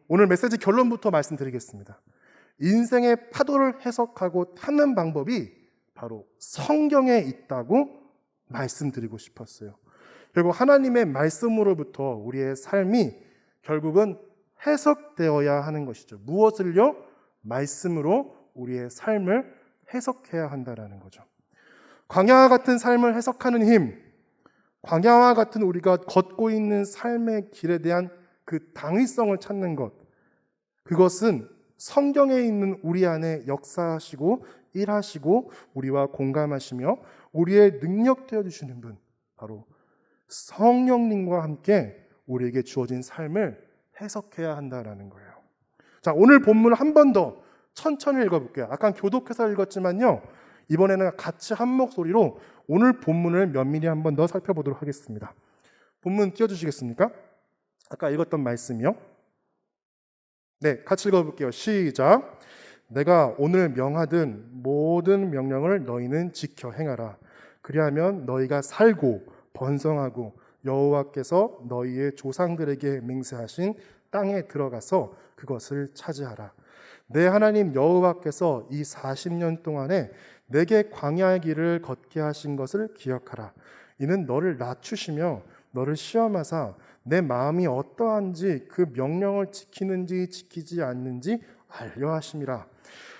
오늘 메시지 결론부터 말씀드리겠습니다. 인생의 파도를 해석하고 타는 방법이 바로 성경에 있다고 말씀드리고 싶었어요. 결국 하나님의 말씀으로부터 우리의 삶이 결국은 해석되어야 하는 것이죠. 무엇을요? 말씀으로 우리의 삶을 해석해야 한다는 거죠. 광야와 같은 삶을 해석하는 힘, 광야와 같은 우리가 걷고 있는 삶의 길에 대한 그 당위성을 찾는 것, 그것은 성경에 있는 우리 안에 역사하시고 일하시고 우리와 공감하시며 우리의 능력 되어주시는 분, 바로 성령님과 함께 우리에게 주어진 삶을 해석해야 한다는 거예요. 자, 오늘 본문을 한 번 더 천천히 읽어볼게요. 아까 교독해서 읽었지만요, 이번에는 같이 한 목소리로 오늘 본문을 면밀히 한 번 더 살펴보도록 하겠습니다. 본문 띄워주시겠습니까? 아까 읽었던 말씀이요. 네, 같이 읽어볼게요. 시작. 내가 오늘 명하던 모든 명령을 너희는 지켜 행하라. 그리하면 너희가 살고 번성하고 여호와께서 너희의 조상들에게 맹세하신 땅에 들어가서 그것을 차지하라. 내 하나님 여호와께서 이 40년 동안에 내게 광야의 길을 걷게 하신 것을 기억하라. 이는 너를 낮추시며 너를 시험하사 내 마음이 어떠한지 그 명령을 지키는지 지키지 않는지 알려 하심이라.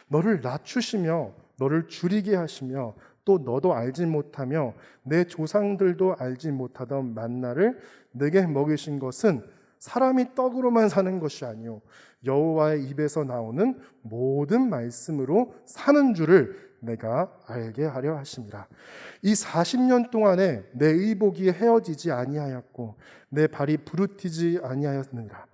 너를 낮추시며 너를 줄이게 하시며 또 너도 알지 못하며 내 조상들도 알지 못하던 만나를 내게 먹이신 것은 사람이 떡으로만 사는 것이 아니요 여호와의 입에서 나오는 모든 말씀으로 사는 줄을 내가 알게 하려 하심이라. 이 40년 동안에 내 의복이 헤어지지 아니하였고 내 발이 부르티지 아니하였느니라.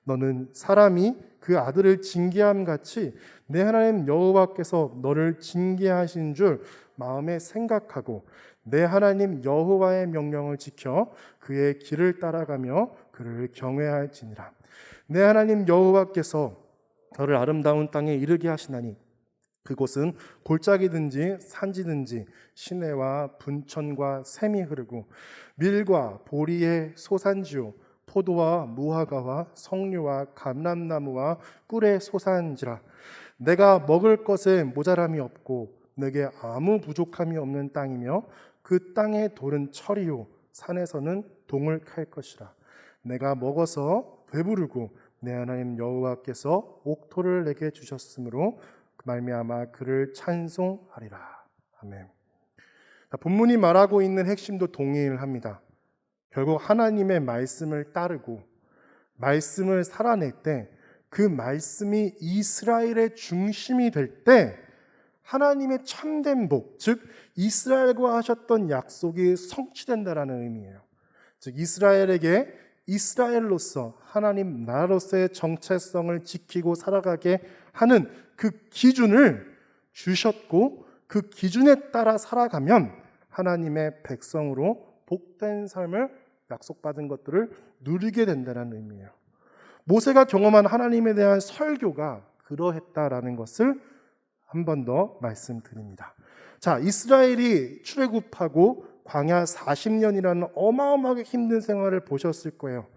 너는 사람이 그 아들을 징계함 같이 내 하나님 여호와께서 너를 징계하신 줄 마음에 생각하고 내 하나님 여호와의 명령을 지켜 그의 길을 따라가며 그를 경외할지니라. 내 하나님 여호와께서 너를 아름다운 땅에 이르게 하시나니 그곳은 골짜기든지 산지든지 시내와 분천과 샘이 흐르고 밀과 보리의 소산지요 포도와 무화과와 석류와 감람나무와 꿀의 소산지라. 내가 먹을 것에 모자람이 없고 내게 아무 부족함이 없는 땅이며 그 땅의 돌은 철이요 산에서는 동을 칼 것이라. 내가 먹어서 배부르고 내 하나님 여호와께서 옥토를 내게 주셨으므로 말미암아 그를 찬송하리라. 아멘. 본문이 말하고 있는 핵심도 동일합니다. 결국 하나님의 말씀을 따르고 말씀을 살아낼 때 그 말씀이 이스라엘의 중심이 될 때 하나님의 참된 복, 즉 이스라엘과 하셨던 약속이 성취된다라는 의미예요. 즉 이스라엘에게 이스라엘로서 하나님 나라로서의 정체성을 지키고 살아가게 하는 그 기준을 주셨고 그 기준에 따라 살아가면 하나님의 백성으로 복된 삶을 약속받은 것들을 누리게 된다는 의미예요. 모세가 경험한 하나님에 대한 설교가 그러했다라는 것을 한 번 더 말씀드립니다. 자, 이스라엘이 출애굽하고 광야 40년이라는 어마어마하게 힘든 생활을 보셨을 거예요.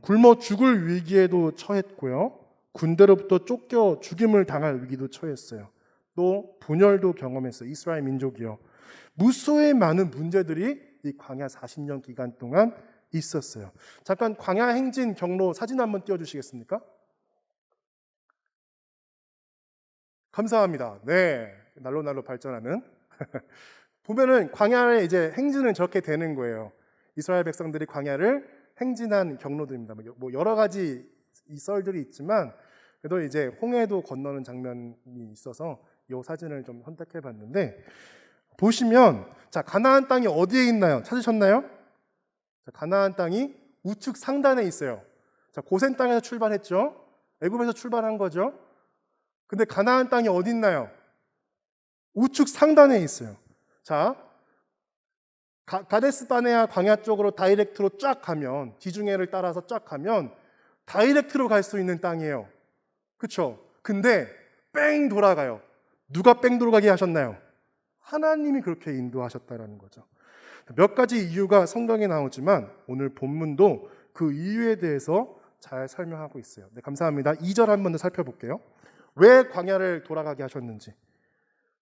굶어 죽을 위기에도 처했고요. 군대로부터 쫓겨 죽임을 당할 위기도 처했어요. 또 분열도 경험했어요. 이스라엘 민족이요. 무수히 많은 문제들이 이 광야 40년 기간 동안 있었어요. 잠깐 광야 행진 경로 사진 한번 띄워주시겠습니까? 감사합니다. 네, 날로 발전하는. 보면은 광야의 이제 행진은 저렇게 되는 거예요. 이스라엘 백성들이 광야를 행진한 경로들입니다. 뭐 여러 가지 이 썰들이 있지만 그래도 이제 홍해도 건너는 장면이 있어서 이 사진을 좀 선택해 봤는데 보시면 자, 가나안 땅이 어디에 있나요? 찾으셨나요? 자, 가나안 땅이 우측 상단에 있어요. 자, 고센 땅에서 출발했죠. 애굽에서 출발한 거죠. 근데 가나안 땅이 어디 있나요? 우측 상단에 있어요. 자, 가데스 바네아 광야 쪽으로 다이렉트로 쫙 가면 지중해를 따라서 쫙 가면 다이렉트로 갈 수 있는 땅이에요. 그렇죠? 근데 뺑 돌아가요. 누가 뺑 돌아가게 하셨나요? 하나님이 그렇게 인도하셨다라는 거죠. 몇 가지 이유가 성경에 나오지만 오늘 본문도 그 이유에 대해서 잘 설명하고 있어요. 네, 감사합니다. 2절 한 번 더 살펴볼게요. 왜 광야를 돌아가게 하셨는지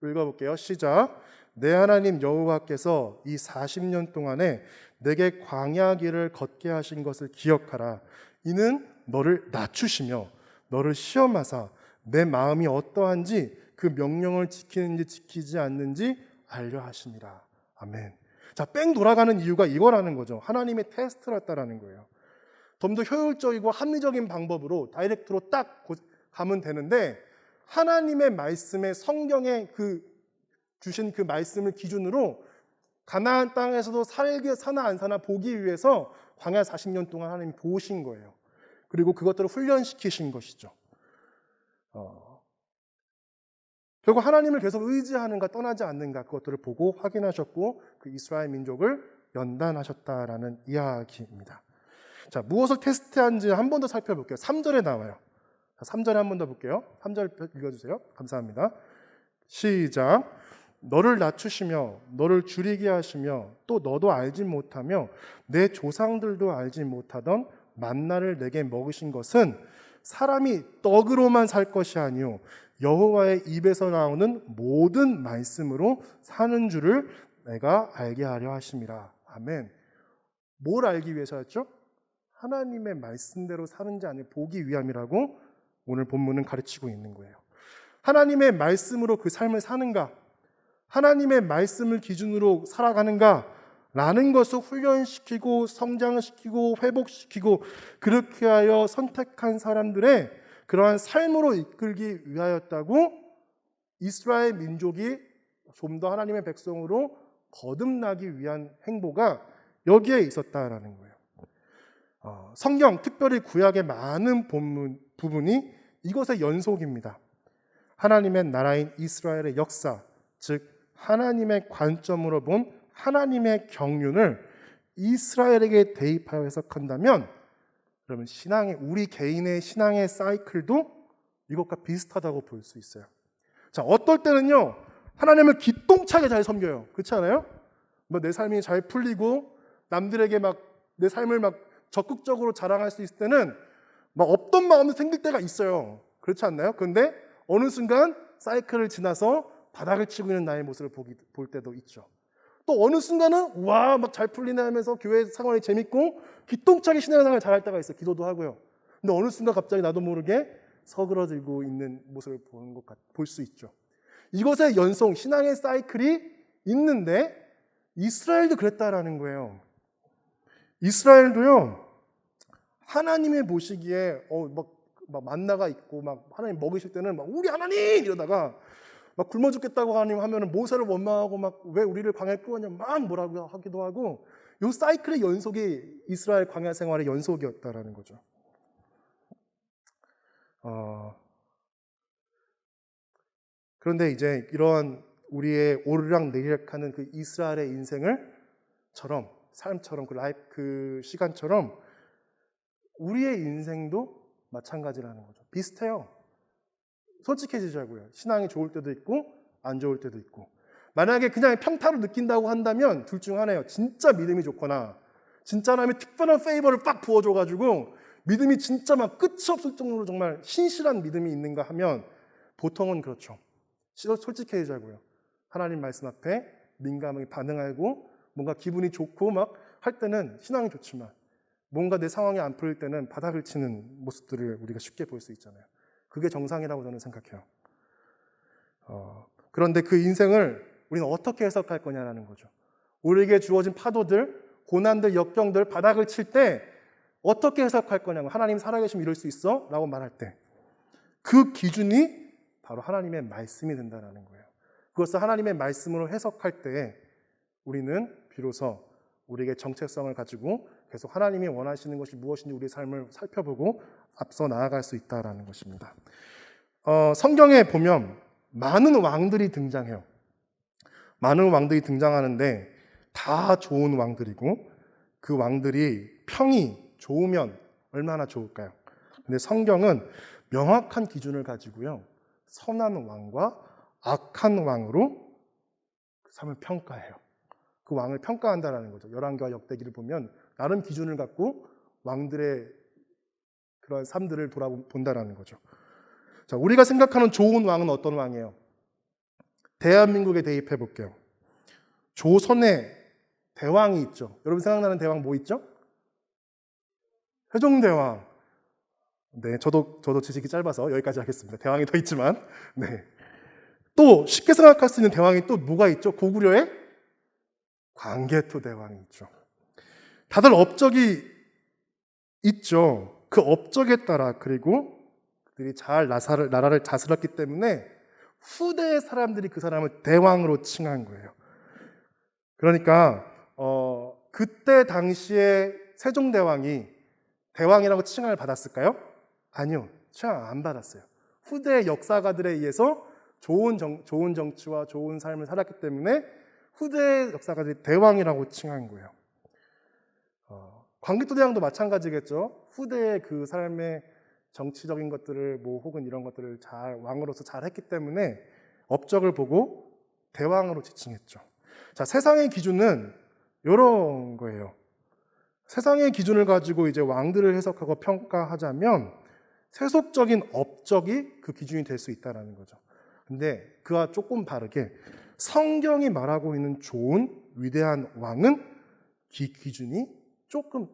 읽어볼게요. 시작. 내 하나님 여호와께서 이 40년 동안에 내게 광야 길을 걷게 하신 것을 기억하라. 이는 너를 낮추시며 너를 시험하사 내 마음이 어떠한지 그 명령을 지키는지 지키지 않는지 알려 하심이라. 아멘. 자, 뺑 돌아가는 이유가 이거라는 거죠. 하나님의 테스트였다라는 거예요. 좀 더 효율적이고 합리적인 방법으로 다이렉트로 딱 가면 되는데 하나님의 말씀에 성경에 주신 그 말씀을 기준으로 가나안 땅에서도 살게 사나 안 사나 보기 위해서 광야 40년 동안 하나님이 보신 거예요. 그리고 그것들을 훈련시키신 것이죠. 결국 하나님을 계속 의지하는가 떠나지 않는가 그것들을 보고 확인하셨고 그 이스라엘 민족을 연단하셨다라는 이야기입니다. 자, 무엇을 테스트한지 한 번 더 살펴볼게요. 3절에 나와요. 자, 3절에 한 번 더 볼게요. 3절 읽어주세요. 감사합니다. 시작. 너를 낮추시며 너를 줄이게 하시며 또 너도 알지 못하며 내 조상들도 알지 못하던 만나를 내게 먹으신 것은 사람이 떡으로만 살 것이 아니요 여호와의 입에서 나오는 모든 말씀으로 사는 줄을 내가 알게 하려 하심이라. 아멘. 뭘 알기 위해서였죠? 하나님의 말씀대로 사는지 아닌지 보기 위함이라고 오늘 본문은 가르치고 있는 거예요. 하나님의 말씀으로 그 삶을 사는가? 하나님의 말씀을 기준으로 살아가는가? 라는 것을 훈련시키고 성장을 시키고 회복시키고 그렇게 하여 선택한 사람들의 그러한 삶으로 이끌기 위하였다고 이스라엘 민족이 좀 더 하나님의 백성으로 거듭나기 위한 행보가 여기에 있었다라는 거예요. 성경, 특별히 구약의 많은 부분이 이것의 연속입니다. 하나님의 나라인 이스라엘의 역사, 즉 하나님의 관점으로 본 하나님의 경륜을 이스라엘에게 대입하여 해석한다면 그러면 우리 개인의 신앙의 사이클도 이것과 비슷하다고 볼 수 있어요. 자, 어떨 때는요, 하나님을 기똥차게 잘 섬겨요. 그렇지 않아요? 내 삶이 잘 풀리고 남들에게 막 내 삶을 막 적극적으로 자랑할 수 있을 때는 막 없던 마음이 생길 때가 있어요. 그렇지 않나요? 그런데 어느 순간 사이클을 지나서 바닥을 치고 있는 나의 모습을 볼 때도 있죠. 또 어느 순간은 와, 막 잘 풀리네 하면서 교회 생활이 재밌고 기똥차게 신앙생활을 잘할 때가 있어요. 기도도 하고요. 근데 어느 순간 갑자기 나도 모르게 서그러들고 있는 모습을 볼 수 있죠. 이것의 연속, 신앙의 사이클이 있는데 이스라엘도 그랬다라는 거예요. 이스라엘도요, 하나님의 보시기에 막 만나가 있고 막 하나님 먹이실 때는 막 우리 하나님 이러다가 막 굶어 죽겠다고 하나님 하면은 모세를 원망하고 막 왜 우리를 광야에 끌어냐 막 뭐라고 하기도 하고, 이 사이클의 연속이 이스라엘 광야 생활의 연속이었다라는 거죠. 그런데 이제 이러한 우리의 오르락 내리락하는 그 이스라엘의 삶처럼 그 시간처럼 우리의 인생도 마찬가지라는 거죠. 비슷해요. 솔직해지자고요. 신앙이 좋을 때도 있고 안 좋을 때도 있고. 만약에 그냥 평타로 느낀다고 한다면 둘 중 하나예요. 진짜 믿음이 좋거나 진짜 하나님의 특별한 페이버를 빡 부어줘가지고 믿음이 진짜 막 끝이 없을 정도로 정말 신실한 믿음이 있는가 하면 보통은 그렇죠. 솔직해지자고요. 하나님 말씀 앞에 민감하게 반응하고 뭔가 기분이 좋고 막 할 때는 신앙이 좋지만 뭔가 내 상황이 안 풀릴 때는 바닥을 치는 모습들을 우리가 쉽게 볼 수 있잖아요. 그게 정상이라고 저는 생각해요. 그런데 그 인생을 우리는 어떻게 해석할 거냐라는 거죠. 우리에게 주어진 파도들, 고난들, 역경들, 바닥을 칠 때 어떻게 해석할 거냐고. 하나님 살아계시면 이럴 수 있어? 라고 말할 때 그 기준이 바로 하나님의 말씀이 된다는 거예요. 그것을 하나님의 말씀으로 해석할 때 우리는 비로소 우리에게 정체성을 가지고 계속 하나님이 원하시는 것이 무엇인지 우리의 삶을 살펴보고 앞서 나아갈 수 있다는 것입니다. 성경에 보면 많은 왕들이 등장해요. 많은 왕들이 등장하는데 다 좋은 왕들이고 그 왕들이 평이 좋으면 얼마나 좋을까요? 근데 성경은 명확한 기준을 가지고요, 선한 왕과 악한 왕으로 그 삶을 평가해요. 그 왕을 평가한다는 거죠. 열왕기와 역대기를 보면 나름 기준을 갖고 왕들의 그런 삶들을 돌아본다는 거죠. 자, 우리가 생각하는 좋은 왕은 어떤 왕이에요? 대한민국에 대입해 볼게요. 조선에 대왕이 있죠. 여러분 생각나는 대왕 뭐 있죠? 세종대왕. 네, 저도 지식이 짧아서 여기까지 하겠습니다. 대왕이 더 있지만, 네. 또 쉽게 생각할 수 있는 대왕이 또 뭐가 있죠? 고구려에 광개토 대왕이 있죠. 다들 업적이 있죠. 그 업적에 따라 그리고 그들이 잘 나라를 다스렸기 때문에 후대의 사람들이 그 사람을 대왕으로 칭한 거예요. 그러니까 그때 당시에 세종대왕이 대왕이라고 칭함을 받았을까요? 아니요. 칭함 안 받았어요. 후대의 역사가들에 의해서 좋은 정치와 좋은 삶을 살았기 때문에 후대의 역사가들이 대왕이라고 칭한 거예요. 광개토 대왕도 마찬가지겠죠. 후대의 그 삶의 정치적인 것들을 혹은 이런 것들을 왕으로서 잘 했기 때문에 업적을 보고 대왕으로 지칭했죠. 자, 세상의 기준은 이런 거예요. 세상의 기준을 가지고 이제 왕들을 해석하고 평가하자면 세속적인 업적이 그 기준이 될 수 있다는 거죠. 근데 그와 조금 다르게 성경이 말하고 있는 좋은 위대한 왕은 기준이 조금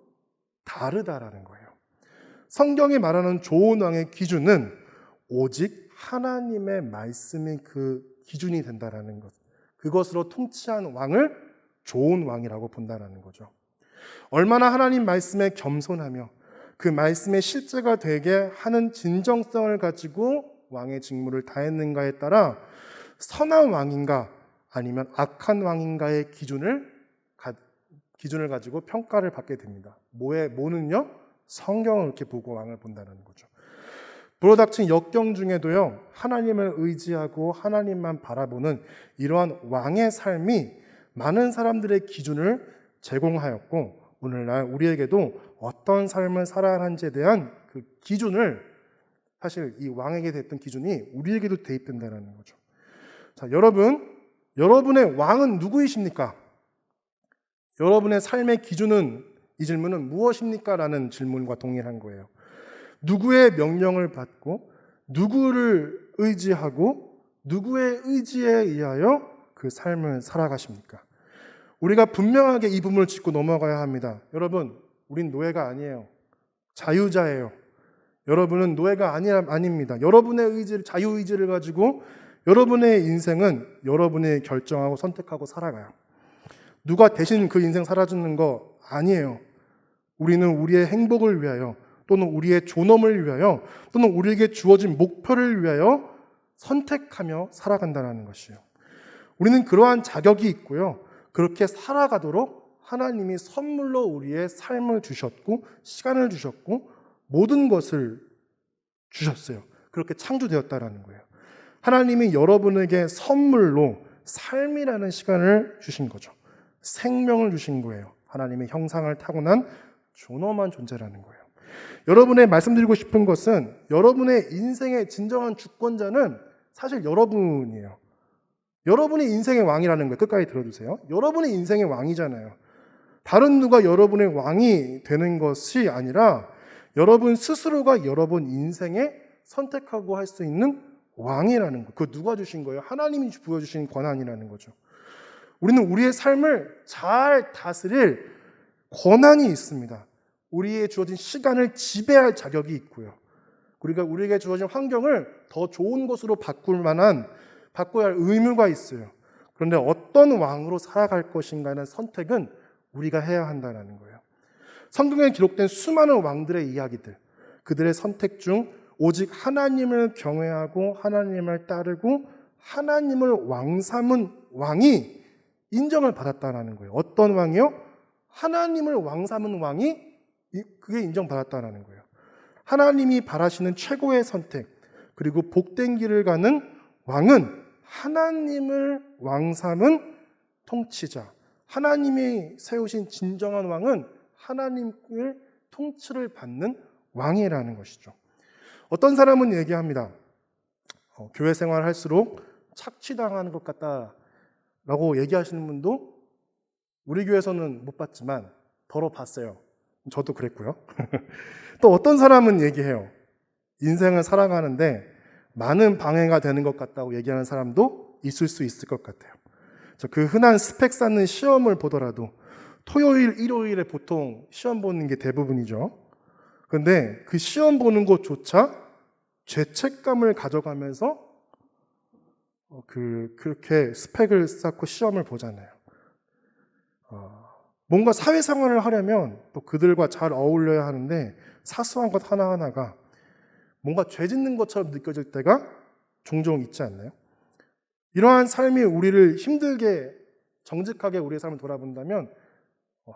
다르다라는 거예요. 성경이 말하는 좋은 왕의 기준은 오직 하나님의 말씀이 그 기준이 된다라는 것. 그것으로 통치한 왕을 좋은 왕이라고 본다라는 거죠. 얼마나 하나님 말씀에 겸손하며 그 말씀의 실제가 되게 하는 진정성을 가지고 왕의 직무를 다했는가에 따라 선한 왕인가 아니면 악한 왕인가의 기준을 가지고 평가를 받게 됩니다. 뭐는요? 성경을 이렇게 보고 왕을 본다는 거죠. 불어닥친 역경 중에도요, 하나님을 의지하고 하나님만 바라보는 이러한 왕의 삶이 많은 사람들의 기준을 제공하였고, 오늘날 우리에게도 어떤 삶을 살아야 하는지에 대한 그 기준을, 사실 이 왕에게 됐던 기준이 우리에게도 대입된다는 거죠. 자, 여러분의 왕은 누구이십니까? 여러분의 삶의 기준은, 이 질문은 무엇입니까? 라는 질문과 동일한 거예요. 누구의 명령을 받고 누구를 의지하고 누구의 의지에 의하여 그 삶을 살아가십니까? 우리가 분명하게 이 부분을 짚고 넘어가야 합니다. 여러분, 우린 노예가 아니에요. 자유자예요. 여러분은 노예가 아닙니다. 여러분의 의지를, 자유의지를 가지고 여러분의 인생은 여러분이 결정하고 선택하고 살아가요. 누가 대신 그 인생 살아주는 거 아니에요. 우리는 우리의 행복을 위하여, 또는 우리의 존엄을 위하여, 또는 우리에게 주어진 목표를 위하여 선택하며 살아간다는 것이에요. 우리는 그러한 자격이 있고요. 그렇게 살아가도록 하나님이 선물로 우리의 삶을 주셨고, 시간을 주셨고, 모든 것을 주셨어요. 그렇게 창조되었다라는 거예요. 하나님이 여러분에게 선물로 삶이라는 시간을 주신 거죠. 생명을 주신 거예요. 하나님의 형상을 타고난 존엄한 존재라는 거예요. 여러분의 말씀드리고 싶은 것은, 여러분의 인생의 진정한 주권자는 사실 여러분이에요. 여러분이 인생의 왕이라는 거예요. 끝까지 들어주세요. 여러분이 인생의 왕이잖아요. 다른 누가 여러분의 왕이 되는 것이 아니라 여러분 스스로가 여러분 인생에 선택하고 할 수 있는 왕이라는 거. 그거 누가 주신 거예요? 하나님이 부여주신 권한이라는 거죠. 우리는 우리의 삶을 잘 다스릴 권한이 있습니다. 우리의 주어진 시간을 지배할 자격이 있고요. 우리에게 주어진 환경을 더 좋은 것으로 바꿔야 할 의무가 있어요. 그런데 어떤 왕으로 살아갈 것인가는 선택은 우리가 해야 한다는 거예요. 성경에 기록된 수많은 왕들의 이야기들, 그들의 선택 중 오직 하나님을 경외하고 하나님을 따르고 하나님을 왕 삼은 왕이 인정을 받았다는 거예요. 어떤 왕이요? 하나님을 왕 삼은 왕이 그게 인정받았다는 거예요. 하나님이 바라시는 최고의 선택, 그리고 복된 길을 가는 왕은 하나님을 왕 삼은 통치자, 하나님이 세우신 진정한 왕은 하나님을 통치를 받는 왕이라는 것이죠. 어떤 사람은 얘기합니다. 교회 생활을 할수록 착취당하는 것 같다라고 얘기하시는 분도 우리 교회에서는 못 봤지만 더러 봤어요. 저도 그랬고요. 또 어떤 사람은 얘기해요. 인생을 살아가는데 많은 방해가 되는 것 같다고 얘기하는 사람도 있을 수 있을 것 같아요. 그 흔한 스펙 쌓는 시험을 보더라도 토요일, 일요일에 보통 시험 보는 게 대부분이죠. 그런데 그 시험 보는 것조차 죄책감을 가져가면서 그렇게 스펙을 쌓고 시험을 보잖아요. 뭔가 사회생활을 하려면 또 그들과 잘 어울려야 하는데 사소한 것 하나하나가 뭔가 죄 짓는 것처럼 느껴질 때가 종종 있지 않나요? 이러한 삶이 우리를 힘들게, 정직하게 우리의 삶을 돌아본다면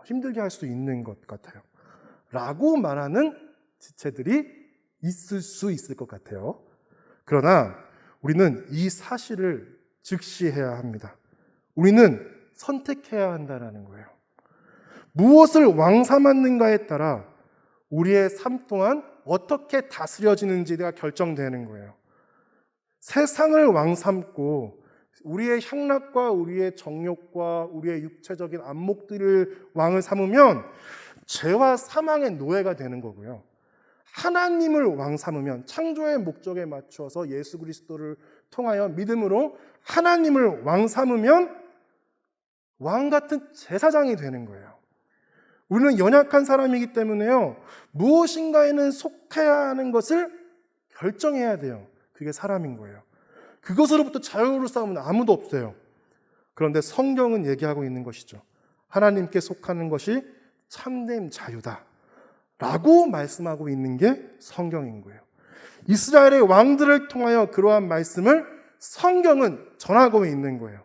힘들게 할 수 있는 것 같아요. 라고 말하는 지체들이 있을 수 있을 것 같아요. 그러나 우리는 이 사실을 즉시해야 합니다. 우리는 선택해야 한다는 거예요. 무엇을 왕 삼았는가에 따라 우리의 삶 동안 어떻게 다스려지는지가 결정되는 거예요. 세상을 왕 삼고 우리의 향락과 우리의 정욕과 우리의 육체적인 안목들을 왕을 삼으면 죄와 사망의 노예가 되는 거고요. 하나님을 왕 삼으면, 창조의 목적에 맞춰서 예수 그리스도를 통하여 믿음으로 하나님을 왕 삼으면 왕 같은 제사장이 되는 거예요. 우리는 연약한 사람이기 때문에요, 무엇인가에는 속해야 하는 것을 결정해야 돼요. 그게 사람인 거예요. 그것으로부터 자유로울 사람은 아무도 없어요. 그런데 성경은 얘기하고 있는 것이죠. 하나님께 속하는 것이 참된 자유다 라고 말씀하고 있는 게 성경인 거예요. 이스라엘의 왕들을 통하여 그러한 말씀을 성경은 전하고 있는 거예요.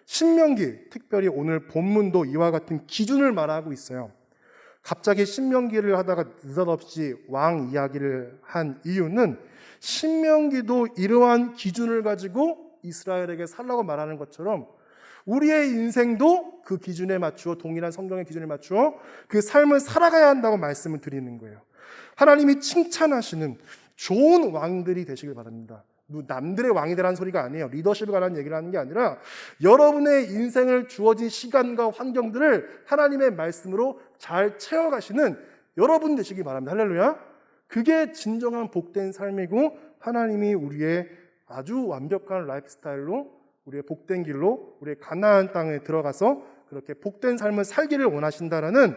신명기, 특별히 오늘 본문도 이와 같은 기준을 말하고 있어요. 갑자기 신명기를 하다가 느닷없이 왕 이야기를 한 이유는 신명기도 이러한 기준을 가지고 이스라엘에게 살라고 말하는 것처럼 우리의 인생도 그 기준에 맞추어, 동일한 성경의 기준에 맞추어 그 삶을 살아가야 한다고 말씀을 드리는 거예요. 하나님이 칭찬하시는 좋은 왕들이 되시길 바랍니다. 남들의 왕이 되라는 소리가 아니에요. 리더십에 관한 얘기를 하는 게 아니라 여러분의 인생을 주어진 시간과 환경들을 하나님의 말씀으로 잘 채워가시는 여러분 되시기 바랍니다. 할렐루야. 그게 진정한 복된 삶이고 하나님이 우리의 아주 완벽한 라이프 스타일로, 우리의 복된 길로, 우리의 가나안 땅에 들어가서 그렇게 복된 삶을 살기를 원하신다라는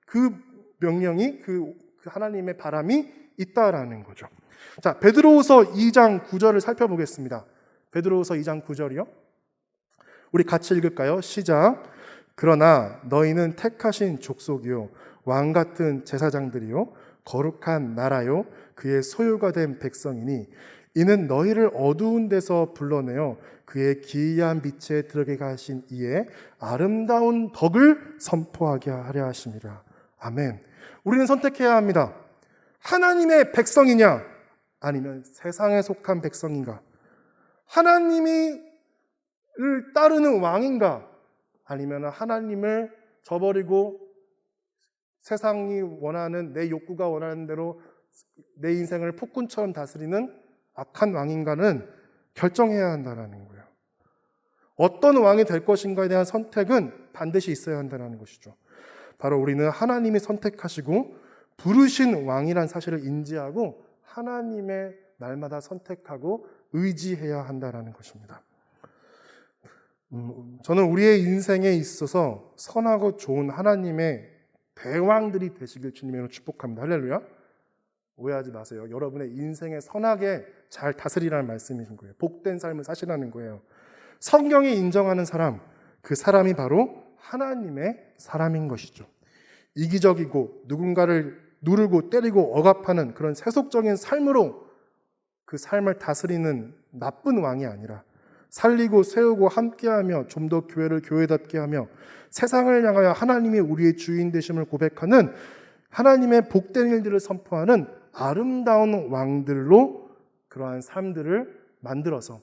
그 명령이, 그 하나님의 바람이 있다라는 거죠. 자, 베드로후서 2장 9절을 살펴보겠습니다. 베드로후서 2장 9절이요. 우리 같이 읽을까요? 시작. 그러나 너희는 택하신 족속이요 왕 같은 제사장들이요 거룩한 나라요 그의 소유가 된 백성이니 이는 너희를 어두운 데서 불러내어 그의 기이한 빛에 들어가게 하신 이의 아름다운 덕을 선포하게 하려 하심이라. 아멘. 우리는 선택해야 합니다. 하나님의 백성이냐 아니면 세상에 속한 백성인가? 하나님을 따르는 왕인가? 아니면 하나님을 저버리고 세상이 원하는, 내 욕구가 원하는 대로 내 인생을 폭군처럼 다스리는 악한 왕인가는 결정해야 한다는 거예요. 어떤 왕이 될 것인가에 대한 선택은 반드시 있어야 한다는 것이죠. 바로 우리는 하나님이 선택하시고 부르신 왕이란 사실을 인지하고 하나님의 날마다 선택하고 의지해야 한다는 것입니다. 저는 우리의 인생에 있어서 선하고 좋은 하나님의 대왕들이 되시길 주님으로 축복합니다. 할렐루야. 오해하지 마세요. 여러분의 인생에 선하게 잘 다스리라는 말씀이신 거예요. 복된 삶을 사시라는 거예요. 성경이 인정하는 사람, 그 사람이 바로 하나님의 사람인 것이죠. 이기적이고 누군가를 누르고 때리고 억압하는 그런 세속적인 삶으로 그 삶을 다스리는 나쁜 왕이 아니라 살리고 세우고 함께하며 좀 더 교회를 교회답게 하며 세상을 향하여 하나님이 우리의 주인 되심을 고백하는 하나님의 복된 일들을 선포하는 아름다운 왕들로 그러한 삶들을 만들어서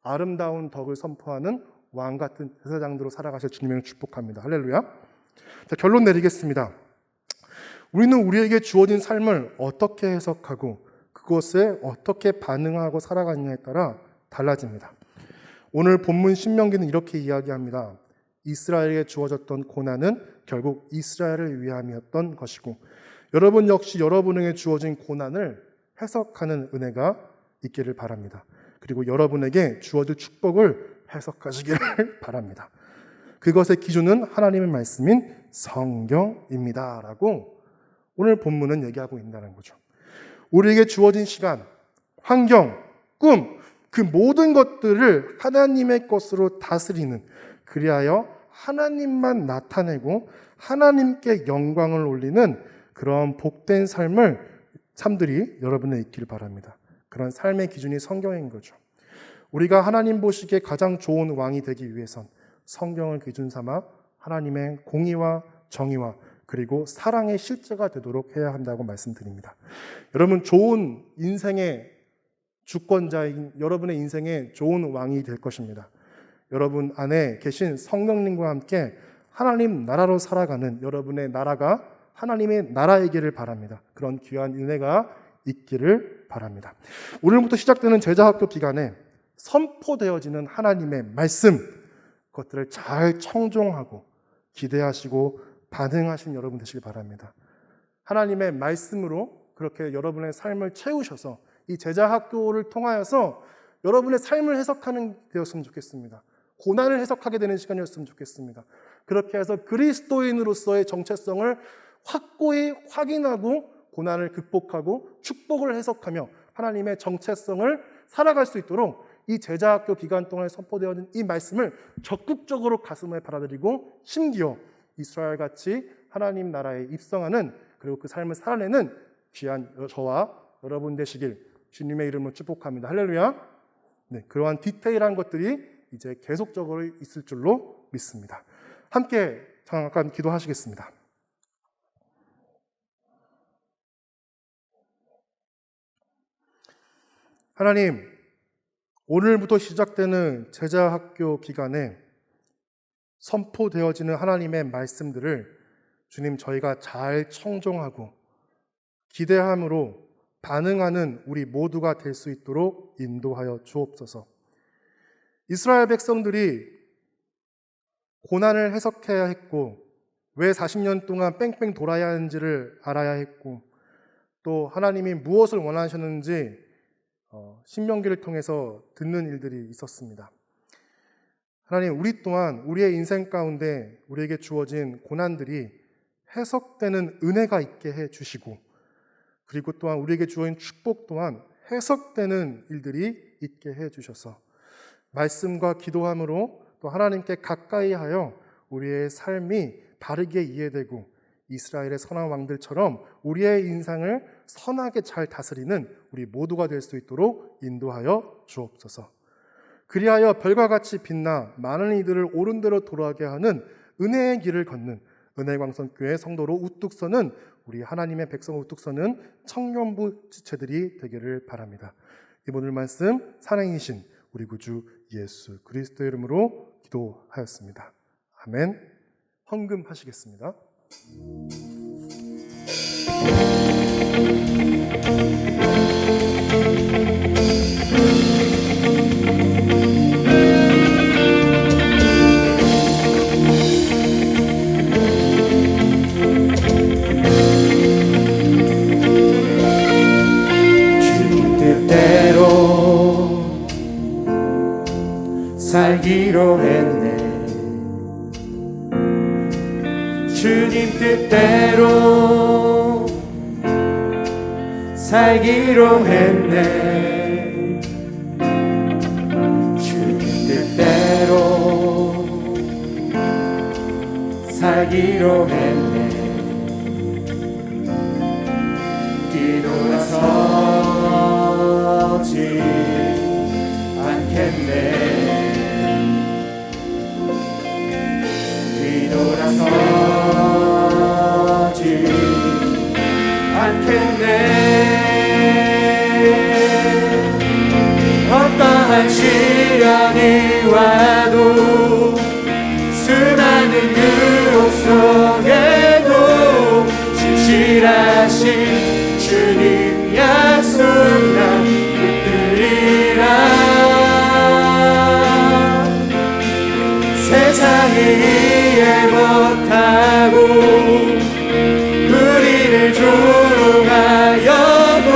아름다운 덕을 선포하는 왕 같은 제사장들로 살아가실 주님을 축복합니다. 할렐루야. 자, 결론 내리겠습니다. 우리는 우리에게 주어진 삶을 어떻게 해석하고 그것에 어떻게 반응하고 살아가느냐에 따라 달라집니다. 오늘 본문 신명기는 이렇게 이야기합니다. 이스라엘에게 주어졌던 고난은 결국 이스라엘을 위함이었던 것이고 여러분 역시 여러분에게 주어진 고난을 해석하는 은혜가 있기를 바랍니다. 그리고 여러분에게 주어질 축복을 해석하시기를 바랍니다. 그것의 기준은 하나님의 말씀인 성경입니다 라고 오늘 본문은 얘기하고 있다는 거죠. 우리에게 주어진 시간, 환경, 꿈, 그 모든 것들을 하나님의 것으로 다스리는, 그리하여 하나님만 나타내고 하나님께 영광을 올리는 그런 복된 삶들이 여러분의 있기를 바랍니다. 그런 삶의 기준이 성경인 거죠. 우리가 하나님 보시기에 가장 좋은 왕이 되기 위해선 성경을 기준 삼아 하나님의 공의와 정의와 그리고 사랑의 실제가 되도록 해야 한다고 말씀드립니다. 여러분, 좋은 인생의 주권자인 여러분의 인생에 좋은 왕이 될 것입니다. 여러분 안에 계신 성령님과 함께 하나님 나라로 살아가는 여러분의 나라가 하나님의 나라이기를 바랍니다. 그런 귀한 은혜가 있기를 바랍니다. 오늘부터 시작되는 제자학교 기간에 선포되어지는 하나님의 말씀, 그것들을 잘 청종하고 기대하시고 반응하신 여러분 되시길 바랍니다. 하나님의 말씀으로 그렇게 여러분의 삶을 채우셔서 이 제자학교를 통하여서 여러분의 삶을 해석하는 되었으면 좋겠습니다. 고난을 해석하게 되는 시간이었으면 좋겠습니다. 그렇게 해서 그리스도인으로서의 정체성을 확고히 확인하고 고난을 극복하고 축복을 해석하며 하나님의 정체성을 살아갈 수 있도록 이 제자학교 기간 동안에 선포되어진 이 말씀을 적극적으로 가슴에 받아들이고 심기어 이스라엘같이 하나님 나라에 입성하는, 그리고 그 삶을 살아내는 귀한 저와 여러분 되시길 주님의 이름으로 축복합니다. 할렐루야. 네, 그러한 디테일한 것들이 이제 계속적으로 있을 줄로 믿습니다. 함께 잠깐 기도하시겠습니다. 하나님, 오늘부터 시작되는 제자학교 기간에 선포되어지는 하나님의 말씀들을 주님, 저희가 잘 청종하고 기대함으로 반응하는 우리 모두가 될 수 있도록 인도하여 주옵소서. 이스라엘 백성들이 고난을 해석해야 했고 왜 40년 동안 뺑뺑 돌아야 하는지를 알아야 했고, 또 하나님이 무엇을 원하셨는지 신명기를 통해서 듣는 일들이 있었습니다. 하나님, 우리 또한 우리의 인생 가운데 우리에게 주어진 고난들이 해석되는 은혜가 있게 해주시고, 그리고 또한 우리에게 주어진 축복 또한 해석되는 일들이 있게 해주셔서 말씀과 기도함으로 또 하나님께 가까이 하여 우리의 삶이 바르게 이해되고 이스라엘의 선한 왕들처럼 우리의 인생을 선하게 잘 다스리는 우리 모두가 될 수 있도록 인도하여 주옵소서. 그리하여 별과 같이 빛나 많은 이들을 옳은 대로 돌아가게 하는 은혜의 길을 걷는 은혜광선교회 성도로 우뚝 서는 우리 하나님의 백성 우뚝 서는 청년부 지체들이 되기를 바랍니다. 이번 말씀 살아계신 우리 구주 예수 그리스도의 이름으로 기도하였습니다. 아멘. 헌금하시겠습니다. 주님 뜻대로 살기로 했네. 주님 뜻대로 살기로 했네. 주님 뜻대로 살기로 했네. 뒤돌아서지 않겠네. 뒤돌아서지 않겠네. 어떠한 시련이 와도 수많은 유혹 속에도 진실하신 주님 약속 난 붙들리라. 세상이 이해 못하고 우리를 조롱하여도